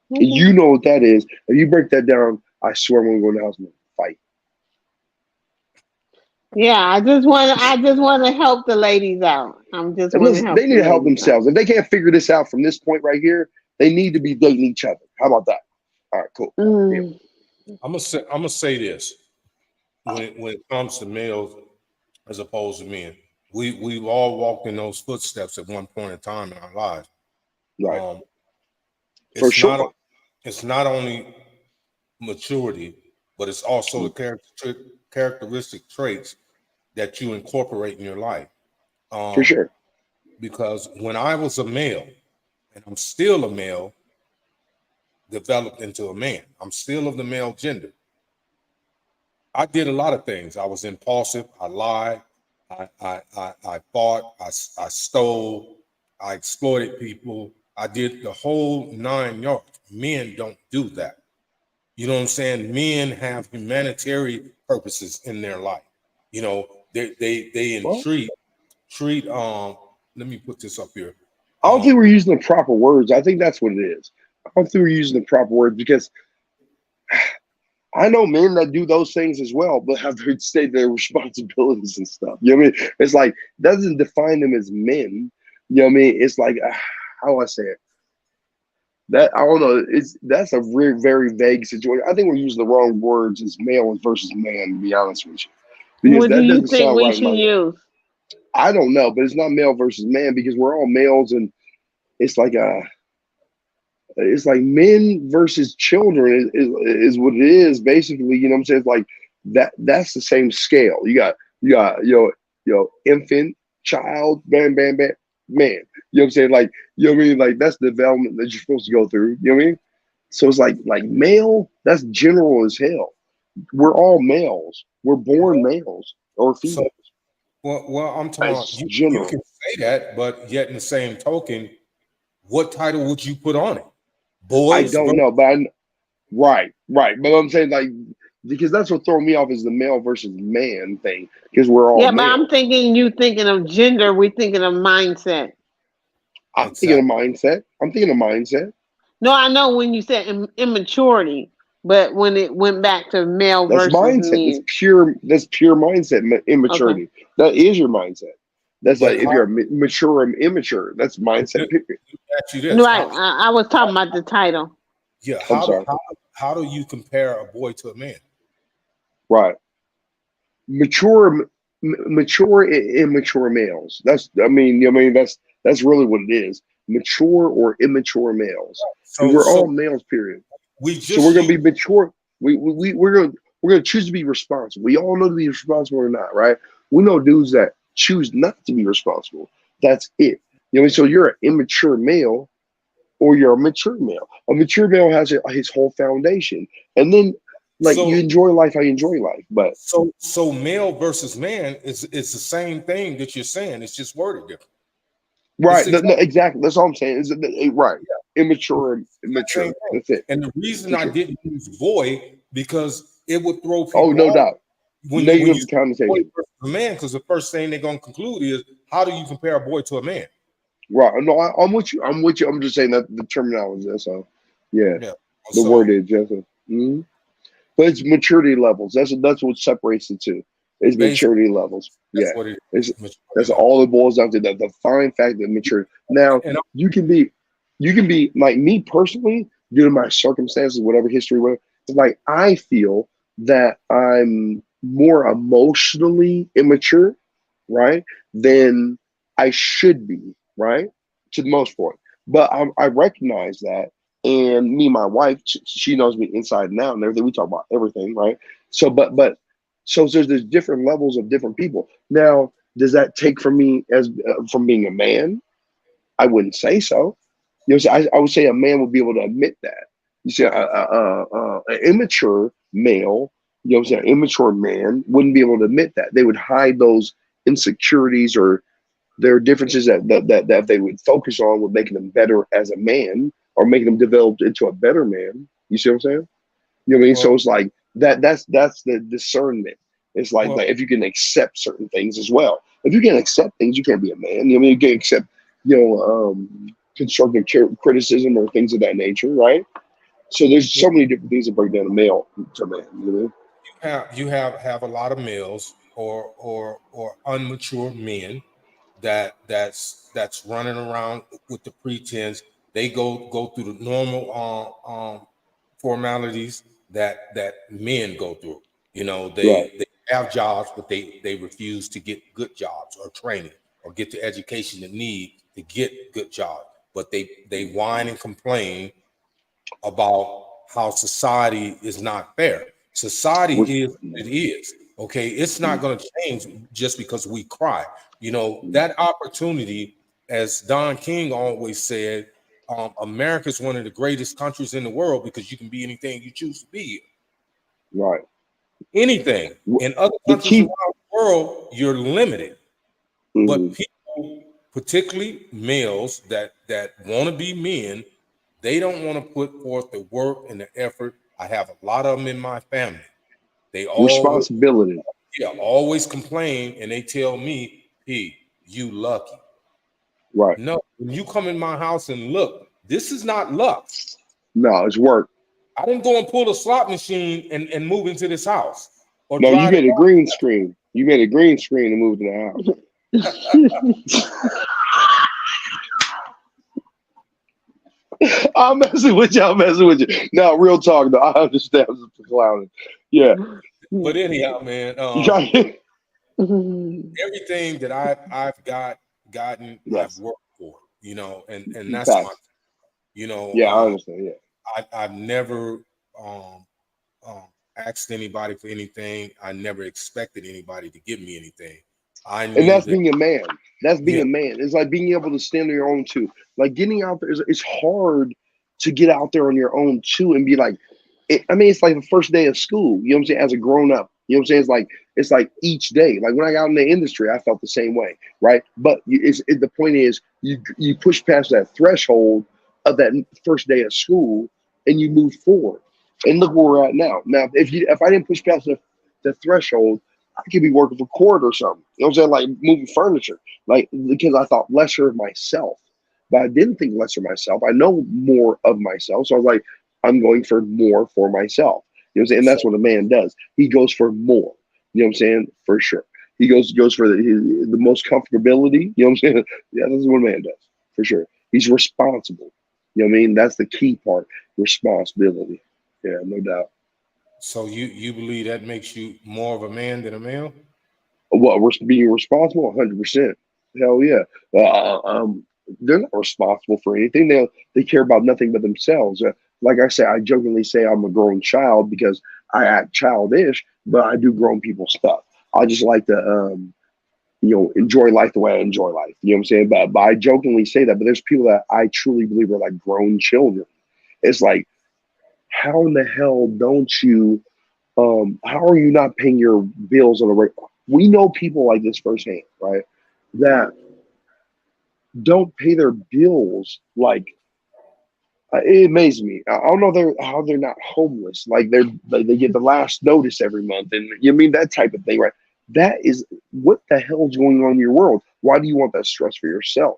You know what that is. If you break that down, I swear I'm gonna go in the house and fight. Yeah, I just want to help the ladies out. I'm just And want to listen, help they the need to help ladies out. themselves. If they can't figure this out from this point right here, they need to be dating each other. How about that? All right, cool. Mm. I'm gonna say this when it comes to males as opposed to men. We've all walked in those footsteps at one point in time in our lives. Right. Um, For it's not sure. it's not only maturity, but it's also the characteristic traits that you incorporate in your life. For Um, sure. because when I was a male, and I'm still a male, developed into a man. I'm still of the male gender. I did a lot of things. I was impulsive. I lied. I fought. I stole. I exploited people. I did the whole 9 yards. Men don't do that. You know what I'm saying? Men have humanitarian purposes in their life. You know, they Well, treat let me put this up here. I don't think we're using the proper words. I think that's what it is. I don't think we're using the proper words because I know men that do those things as well, but have to state their responsibilities and stuff. You know what I mean? It's like doesn't define them as men. You know what I mean? It's like how do I say it? That I don't know. That's a very very vague situation. I think we're using the wrong words as male versus man. To be honest with you, because What do that you doesn't think sound we right in should my. use? I don't know, but it's not male versus man because we're all males, and it's like men versus children is what it is basically. You know what I'm saying? It's like that's the same scale. You got infant, child, bam, bam, bam, man. You know what I'm saying? Like you know what I mean? Like that's the development that you're supposed to go through. You know what I mean? So it's like male. That's general as hell. We're all males. We're born males or So, females. well, I'm talking about That's you general. can say that, but yet in the same token, what title would you put on it? I Boys don't versus know, but right. But I'm saying like because that's what throw me off is the male versus man thing because we're all Yeah, but I'm males. thinking you thinking of gender. We're thinking of mindset. I'm thinking of exactly. mindset. I'm thinking of mindset. No, I know when you said immaturity, but when it went back to male That's versus mindset. That's men. pure. That's pure mindset. Okay. Immaturity. That is your mindset. That's But like if how? you're mature and immature. That's mindset. Let Period. me ask you this: Right. I was talking about the title. yeah, I'm sorry. how do you compare a boy to a man? Right. Mature and immature males. That's. I mean. You know what I mean. That's really what it is. Mature or immature males. Because So we're so all males. Period. we So we're just gonna be use mature. We're gonna choose to be responsible. We all know to be responsible or not, right? We know dudes that choose not to be responsible. That's it. You know, so you're an immature male or you're a mature male. A mature male has his whole foundation, and then like you so enjoy life. I enjoy life, but so male versus man is the same thing that you're saying. It's just worded different. Right. It's No, exactly. That's all I'm saying. Right. Immature and same immature. thing. That's it. And the reason For I sure. didn't use boy because it would throw Oh, people no off doubt. when you Negative say boy connotation. versus a man, because the first thing they're gonna conclude is how do you compare a boy to a man? Right. No, I'm with you. I'm with you. I'm just saying that the terminology. That's all. Yeah. Yeah. The word So is just. But it's maturity levels. That's what separates the two. It's basically, maturity levels. that's Yeah. what it It's is. Maturity that's level. all it boils down to. That the fine fact of maturity. Now And you can be like me personally, due to my circumstances, whatever history, whatever. Like I feel that I'm more emotionally immature, right, than I should be, right, to the most part. But I recognize that, and me, and my wife, she knows me inside and out, and everything. We talk about everything, right? So, so there's different levels of different people. Now, does that take from me as from being a man? I wouldn't say so. You know, so I would say a man would be able to admit that. You see, an immature male, you know, what I'm saying, an immature man wouldn't be able to admit that. They would hide those insecurities or their differences that they would focus on would make them better as a man or making them develop into a better man. You see what I'm saying? You know what I mean? well, So it's like that. That's the discernment. It's well, like if you can accept certain things as well. If you can't accept things, you can't be a man. You know what I mean? You can't accept, constructive criticism or things of that nature, right? So there's so many different things that break down a male to man. You know? you have a lot of males or unmature men that's running around with the pretense they go through the normal formalities that men go through. You know, Right. they have jobs, but they refuse to get good jobs or training or get the education they need to get good jobs. But they whine and complain about how society is not fair. Which, Society is what it is. Okay, it's not going to change just because we cry. You know, that opportunity, as Don King always said, America is one of the greatest countries in the world because you can be anything you choose to be. right. Anything. In other The countries around key. the world, you're limited. But Mhm. people, particularly males that want to be men, they don't want to put forth the work and the effort. I have a lot of them in my family. They Responsibility. always complain, and they tell me, "P, you lucky." Right. No, when you come in my house and look, this is not luck. No, it's work. I didn't go and pull a slot machine and move into this house or No, you drive it. made a green screen. You made a green screen and moved to the house. I'm messing with you. I'm messing with you. No, real talk though. I understand. I'm just clowning. Yeah. But anyhow, man, Right. everything that I've gotten, I've Yes. worked for, and that's my, Facts. you know, Yeah, I understand. Yeah. I've never um, um, asked anybody for anything. I never expected anybody to give me anything. I And knew that's that, being a man. That's being yeah, a man. It's like being able to stand on your own too. Like getting out there, it's hard to get out there on your own too and be like, I mean, it's like the first day of school. You know what I'm saying? As a grown up, you know what I'm saying? It's like each day. Like when I got in the industry, I felt the same way, right? But the point is, you push past that threshold of that first day of school, and you move forward. And look where we're at now. Now, if I didn't push past the threshold, I could be working for court or something. You know what I'm saying? Like moving furniture, like because I thought lesser of myself. But I didn't think lesser of myself. I know more of myself. So I was like, I'm going for more for myself. You know what I'm saying? And so that's what a man does. He goes for more. You know what I'm saying? For sure. He goes for the most comfortability. You know what I'm saying? Yeah, that's what a man does. For sure. He's responsible. You know what I mean? That's the key part. Responsibility. Yeah, no doubt. so you believe that makes you more of a man than a male? What, we're being responsible? 100%. Hell yeah. They're not responsible for anything. They care about nothing but themselves. Like I say, I jokingly say I'm a grown child because I act childish, but I do grown people stuff. I just like to enjoy life the way I enjoy life. You know what I'm saying? But I jokingly say that, but there's people that I truly believe are like grown children. It's like, how in the hell don't you how are you not paying your bills on a regular? We know people like this firsthand, right? That don't pay their bills. Like it amazes me. I don't know how they're not homeless. Like they get the last notice every month, and you mean that type of thing, right? That is what the hell's going on in your world. Why do you want that stress for yourself?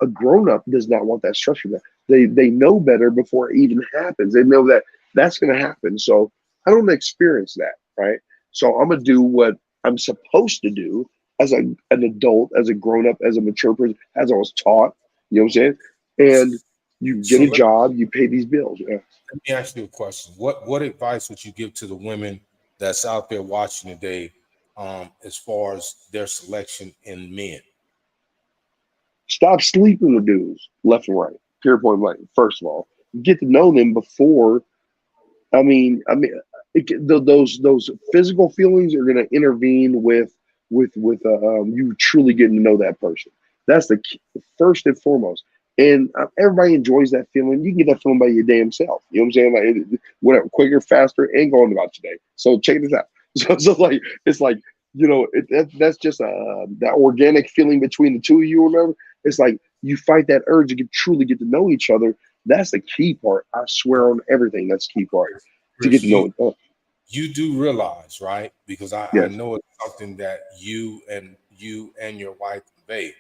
A grown up does not want that stress for them. They know better before it even happens. They know that that's going to happen. So I don't experience that, right? So I'm gonna do what I'm supposed to do as an adult, as a grown up, as a mature person, as I was taught. You know what I'm saying? And you get So a job, you pay these bills. Yeah. let me ask you a question. What advice would you give to the women that's out there watching today, as far as their selection in men? Stop sleeping with dudes left and right. Pure point blank. First of all, get to know them before. Those physical feelings are going to intervene with you truly getting to know that person. That's the key, first and foremost. And everybody enjoys that feeling. You can get that feeling by your damn self. You know what I'm saying? Like whatever, quicker, faster, and going about today. So check this out. So like it's like that's just that organic feeling between the two of you or whatever. It's like you fight that urge to truly get to know each other. That's the key part. I swear on everything. That's the key part to get to know it. You do realize, right? Because I Yes. know it's something that you and your wife convey,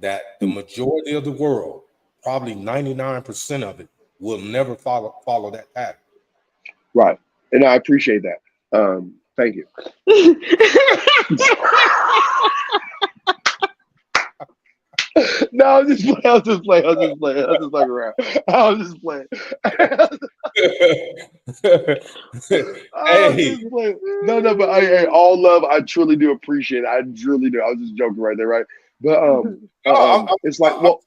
that the majority of the world, probably 99% of it, will never follow that pattern. Right. And I appreciate that. Thank you. No, I'm just playing. I'm just playing around. I'm just playing. No, but all love. I truly do appreciate it. I truly do. I was just joking right there, right? But it's like, well,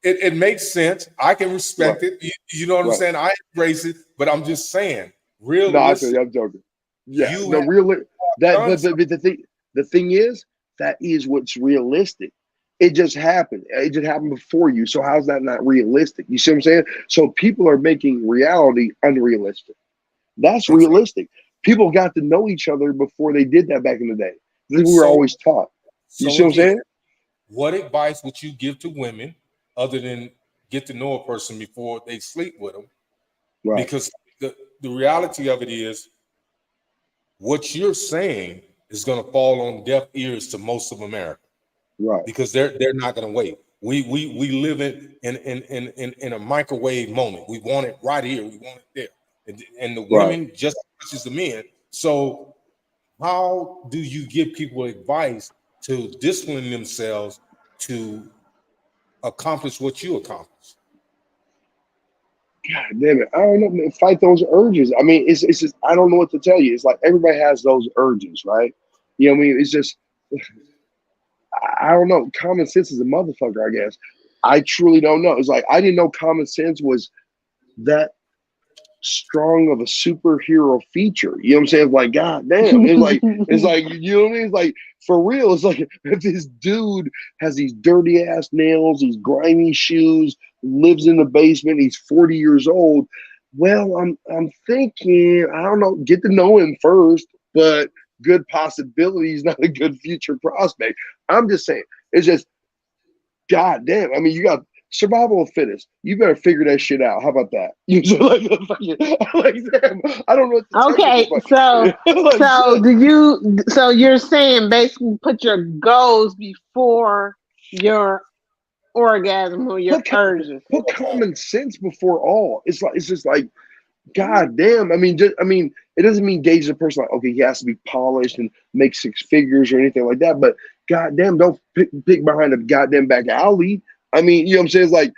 it makes sense. I can respect right. it. You know what I'm Right. saying? I embrace it, but I'm just saying, No, I realistic. feel you. I'm joking. Yeah, You no, have real. That, done but the thing is, that is what's realistic. It just happened. It just happened before you. So how's that not realistic? You see what I'm saying? So people are making reality unrealistic. That's something. realistic. People got to know each other before they did that back in the day. This is what we were So- always taught. You So see what I'm again, saying? what advice would you give to women other than get to know a person before they sleep with them? Right. Because the reality of it is, what you're saying is going to fall on deaf ears to most of America, Right. because they're not going to wait. We live in a microwave moment. We want it right here. We want it there, and the Right. women just as much as the men. So how do you give people advice to discipline themselves to accomplish what you accomplish? God damn it. I don't know, man. Fight those urges. I mean, it's just, I don't know what to tell you. It's like everybody has those urges, right? You know what I mean? It's just, I don't know. Common sense is a motherfucker, I guess. I truly don't know. It's like, I didn't know common sense was that strong of a superhero feature. You know what I'm saying? It's like, God damn. It's like, you know what I mean? It's like, for real. It's like, if this dude has these dirty ass nails, these grimy shoes, lives in the basement, he's 40 years old. Well, I'm thinking, I don't know, get to know him first, but good possibility he's not a good future prospect. I'm just saying, it's just, God damn. I mean, you got survival of fittest. You better figure that shit out. How about that? You just like damn, I don't know what to tell Okay, you, so like, so you're saying basically put your goals before your orgasm or your urges. put common sense before all. It's just like, God damn. I mean, it doesn't mean gauge the person like, okay, he has to be polished and make six figures or anything like that. But goddamn, don't pick behind a goddamn back alley. I mean, you know what I'm saying? It's like,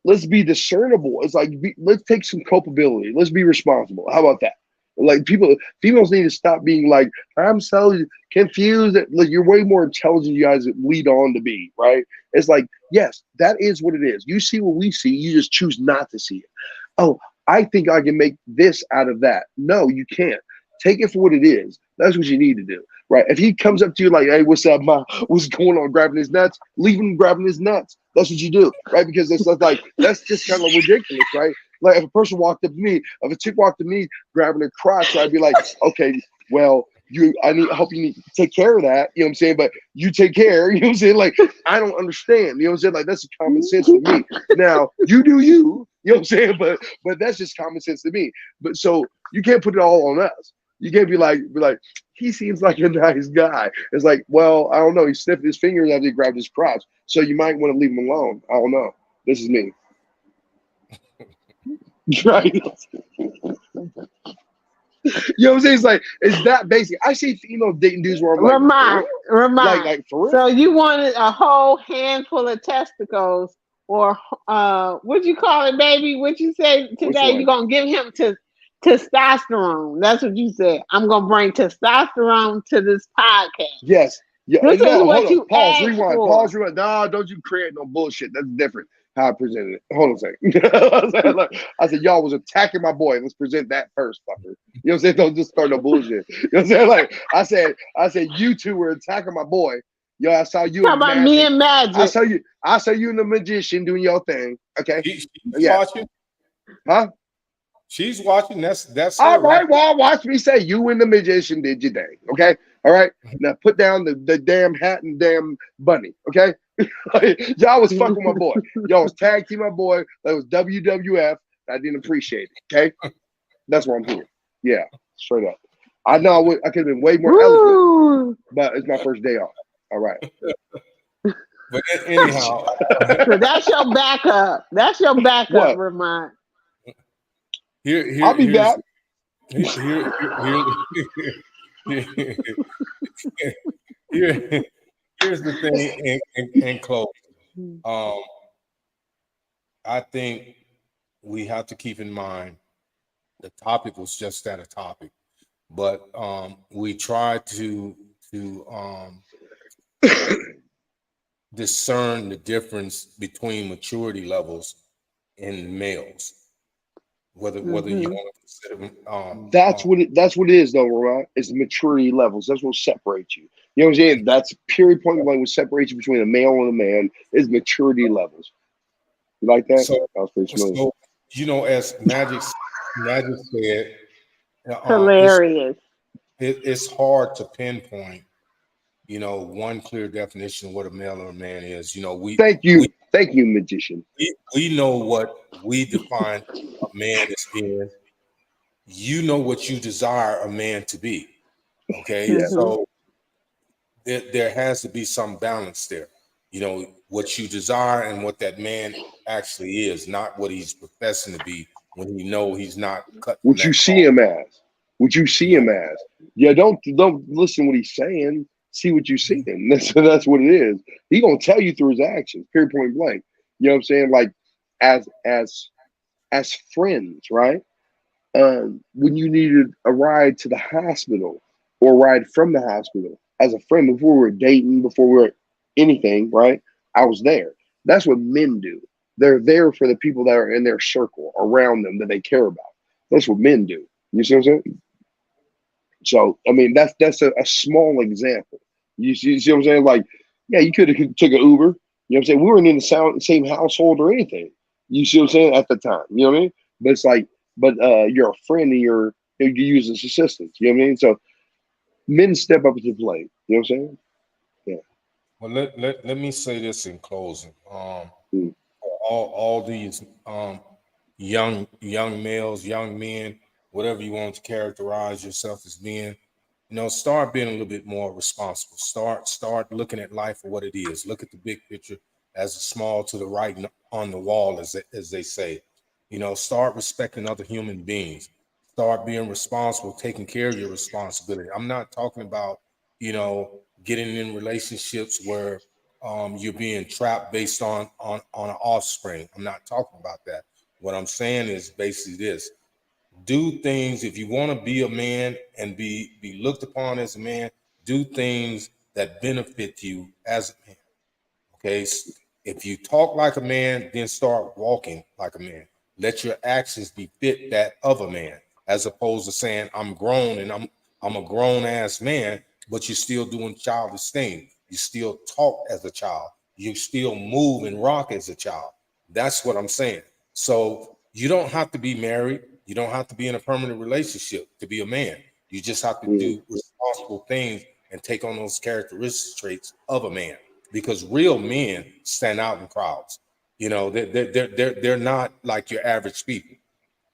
let's be discernible. It's like, let's take some culpability. Let's be responsible. How about that? Like females need to stop being like, I'm so confused. Like, you're way more intelligent, you guys lead on to be, right? It's like, yes, that is what it is. You see what we see, you just choose not to see it. Oh, I think I can make this out of that. No, you can't. Take it for what it is. That's what you need to do, right? If he comes up to you like, hey, what's up, ma? What's going on? Grabbing his nuts, leave him grabbing his nuts. That's what you do, right? Because it's like, that's just kind of ridiculous, right? Like if a person walked up to me, if a chick walked to me grabbing her crotch, I'd be like, okay, well, I hope you take care of that. You know what I'm saying? But you take care. You know what I'm saying? Like, I don't understand. You know what I'm saying? Like, that's common sense to me. Now, you do you. You know what I'm saying? But that's just common sense to me. But so you can't put it all on us. You can't be like, he seems like a nice guy. It's like, well, I don't know. He sniffed his fingers after he grabbed his crotch. So you might want to leave him alone. I don't know. This is me. Right? You know what I'm saying? It's like, it's that basic. I see female dating dudes where I'm like, Ramon. like for real? So you wanted a whole handful of testicles, or what'd you call it, baby? What you say today? You're gonna give him testosterone. That's what you said. I'm gonna bring testosterone to this podcast. Yes. Yeah. This is what you Pause, asked rewind. for. Pause, rewind. No, don't you create no bullshit. That's different. How I presented it. Hold on a second. I said, y'all was attacking my boy. Let's present that first, fucker. You know what I'm saying? Don't just start no bullshit. You know what I'm saying? Like I said, you two were attacking my boy. Yo, I saw you. Talk about me and Magic. I saw you and the magician doing your thing. Okay. She's watching. Huh? She's watching. That's all right. Well, watch me say you and the magician did your thing. Okay. All right. Now put down the damn hat and damn bunny. Okay. Y'all was fucking my boy. Y'all was tag team my boy. That was WWF. I didn't appreciate it. Okay. That's why I'm here. Yeah. Straight up. I know I could have been way more eloquent, but it's my first day off. All right. But anyhow, so that's your backup. That's your backup, Ramon. I'll be back. Here's the thing in closing. I think we have to keep in mind the topic was just that, a topic, but we try to discern the difference between maturity levels in males. Whether you want to consider that's what it is though, right? It's the maturity levels. That's what separates you. You know what I'm saying? That's period point blank. What separates you between a male and a man is maturity levels. You like that? So, that was pretty smooth. So, you know, as Magic said, hilarious. It's hard to pinpoint, you know, one clear definition of what a male or a man is. You know, thank you, magician. We know what we define a man as being. You know what you desire a man to be. Okay, so there has to be some balance there. You know what you desire and what that man actually is, not what he's professing to be when you know he's not cut. What you see him as. What you see him as. Yeah, don't listen what he's saying. See what you see him. That's what it is. He gonna tell you through his actions. Period. Point blank. You know what I'm saying? Like as friends, right? When you needed a ride to the hospital or a ride from the hospital as a friend before we were dating, before we were anything, right? I was there. That's what men do. They're there for the people that are in their circle around them that they care about. That's what men do. You see what I'm saying? So, I mean, that's a small example. You see what I'm saying? Like, yeah, you could have took an Uber. You know what I'm saying? We weren't in the same household or anything. You see what I'm saying? At the time. You know what I mean? But it's like, you're a friend and you use as assistants. You know what I mean? So men step up to the plate. You know what I'm saying? Yeah. Well, let me say this in closing. All these young males, young men, whatever you want to characterize yourself as being, you know, start being a little bit more responsible. Start looking at life for what it is. Look at the big picture as a small to the right on the wall, as they say. You know, start respecting other human beings. Start being responsible, taking care of your responsibility. I'm not talking about, you know, getting in relationships where you're being trapped based on an offspring. I'm not talking about that. What I'm saying is basically this: do things if you want to be a man and be looked upon as a man. Do things that benefit you as a man. Okay, if you talk like a man, then start walking like a man. Let your actions befit that of a man, as opposed to saying I'm grown and I'm a grown ass man, but you're still doing childish things. You still talk as a child. You still move and rock as a child. That's what I'm saying. So you don't have to be married. You don't have to be in a permanent relationship to be a man. You just have to do responsible things and take on those characteristic traits of a man, because real men stand out in crowds. You know, they're not like your average people.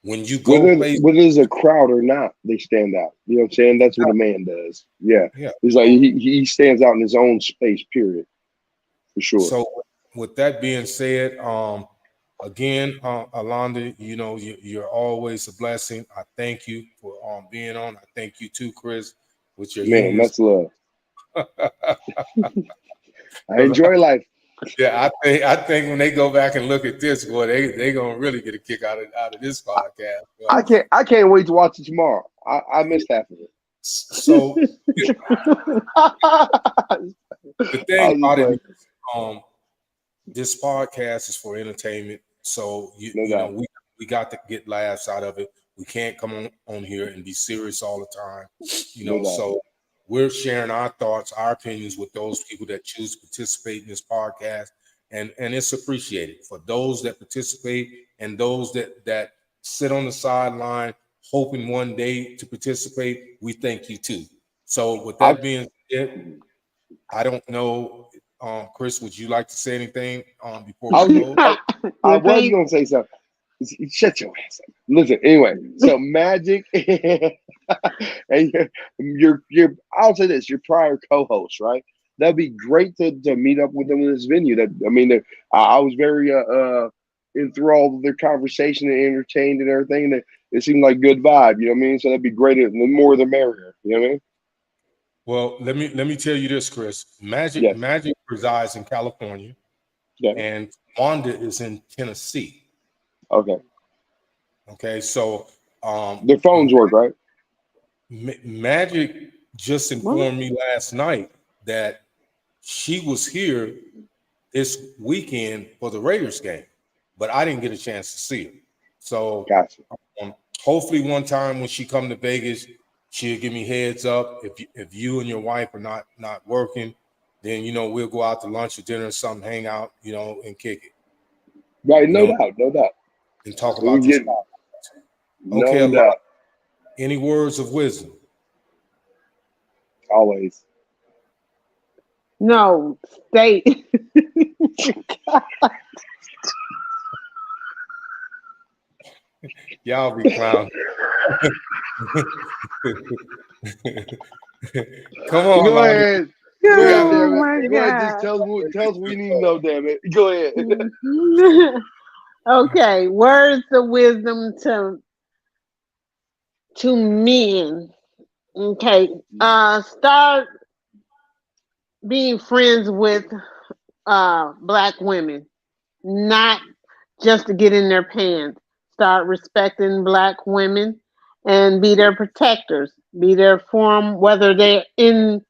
When you go Whether places, whether there's a crowd or not, they stand out. You know what I'm saying? That's what a man does. Yeah. yeah. He's like he stands out in his own space, period. For sure. So with that being said, again, Alonda, you know, you're always a blessing. I thank you for being on. I thank you too, Chris, with your Man, humor. that's love. I enjoy life. Yeah, I think when they go back and look at this, boy, they gonna really get a kick out of this podcast. But, I can't wait to watch it tomorrow. I missed half of it. so the thing about it, this podcast is for entertainment. So you know we got to get laughs out of it. We can't come on here and be serious all the time. You know, so we're sharing our thoughts, our opinions with those people that choose to participate in this podcast, and it's appreciated. For those that participate and those that sit on the sideline hoping one day to participate, we thank you too. So with that being said, I don't know, Chris, would you like to say anything before we close? I was going to say something. Shut your ass up. Listen, anyway, so Magic and your I'll say this, your prior co-host, right? That'd be great to meet up with them in this venue. I was very enthralled with their conversation and entertained and everything. It seemed like good vibe, you know what I mean? So that'd be great. The more the merrier, you know what I mean? Well, let me tell you this, Chris. Magic resides in California, and Wanda is in Tennessee. Okay. So their phones work, right? Magic just informed me last night that she was here this weekend for the Raiders game, but I didn't get a chance to see her. So hopefully one time when she come to Vegas, she'll give me heads up. If you and your wife are not working, then you know we'll go out to lunch or dinner or something, hang out, you know, and kick it. Right, no doubt. And talk about this. Okay, no doubt. Any words of wisdom? Always. No, stay. Y'all be clowning. Come on, go ahead. Oh my God. Go ahead, just tell us we need to know, damn it. Go ahead. Okay, words of wisdom to men. Okay, start being friends with Black women, not just to get in their pants. Start respecting Black women and be their protectors. Be there for them, whether they're in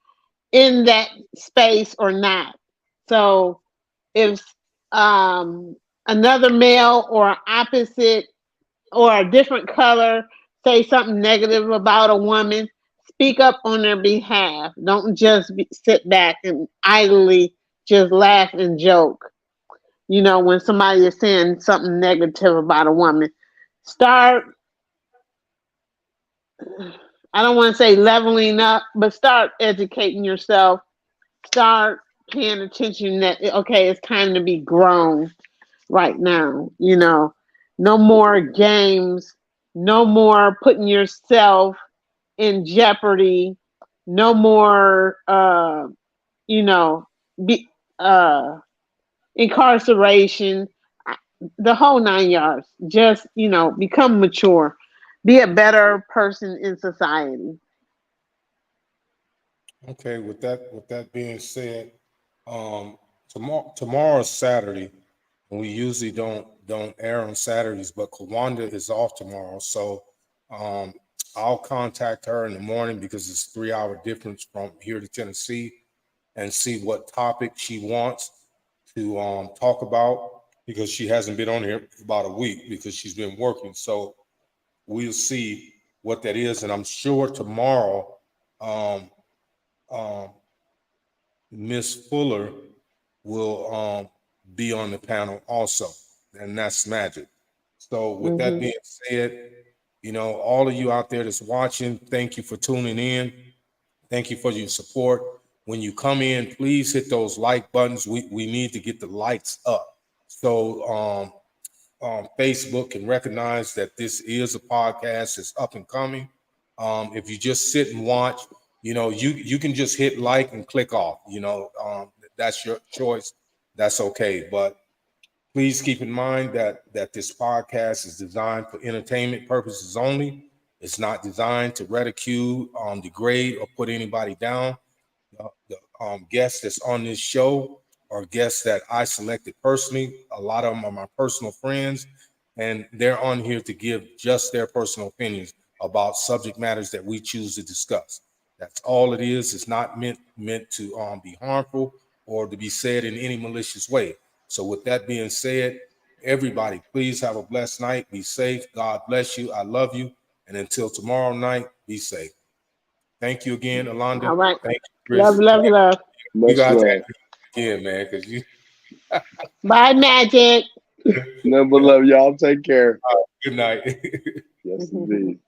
that space or not. So if another male or opposite or a different color say something negative about a woman, speak up on their behalf. Don't just sit back and idly just laugh and joke. You know, when somebody is saying something negative about a woman, start, I don't want to say leveling up, but start educating yourself. Start paying attention that, okay, it's time to be grown right now. You know, no more games, no more putting yourself in jeopardy, no more, incarceration, the whole 9 yards. Just, become mature, be a better person in society. Okay, with that being said, tomorrow is Saturday, and we usually don't air on Saturdays, but Kawanda is off tomorrow, so I'll contact her in the morning because it's 3-hour difference from here to Tennessee, and see what topic she wants to talk about, because she hasn't been on here for about a week because she's been working. So we'll see what that is, and I'm sure tomorrow Miss Fuller will be on the panel also, and that's Magic. So with that being said, You know, all of you out there that's watching, thank you for tuning in. Thank you for your support. When you come in, please hit those like buttons. We need to get the likes up. So Facebook can recognize that this is a podcast that's up and coming. If you just sit and watch, you know, you can just hit like and click off. You know, that's your choice. That's okay. But please keep in mind that this podcast is designed for entertainment purposes only. It's not designed to ridicule, degrade, or put anybody down. The guests that's on this show are guests that I selected personally. A lot of them are my personal friends, and they're on here to give just their personal opinions about subject matters that we choose to discuss. That's all it is. It's not meant to be harmful or to be said in any malicious way. So with that being said, everybody, please have a blessed night. Be safe. God bless you. I love you. And until tomorrow night, be safe. Thank you again, Alonda. All right. Thank you, Chris. Love, love, love. You Much guys love. have to do it again, man, because you Bye, Magic. Nothing but love, y'all. Take care. good night. Yes, indeed.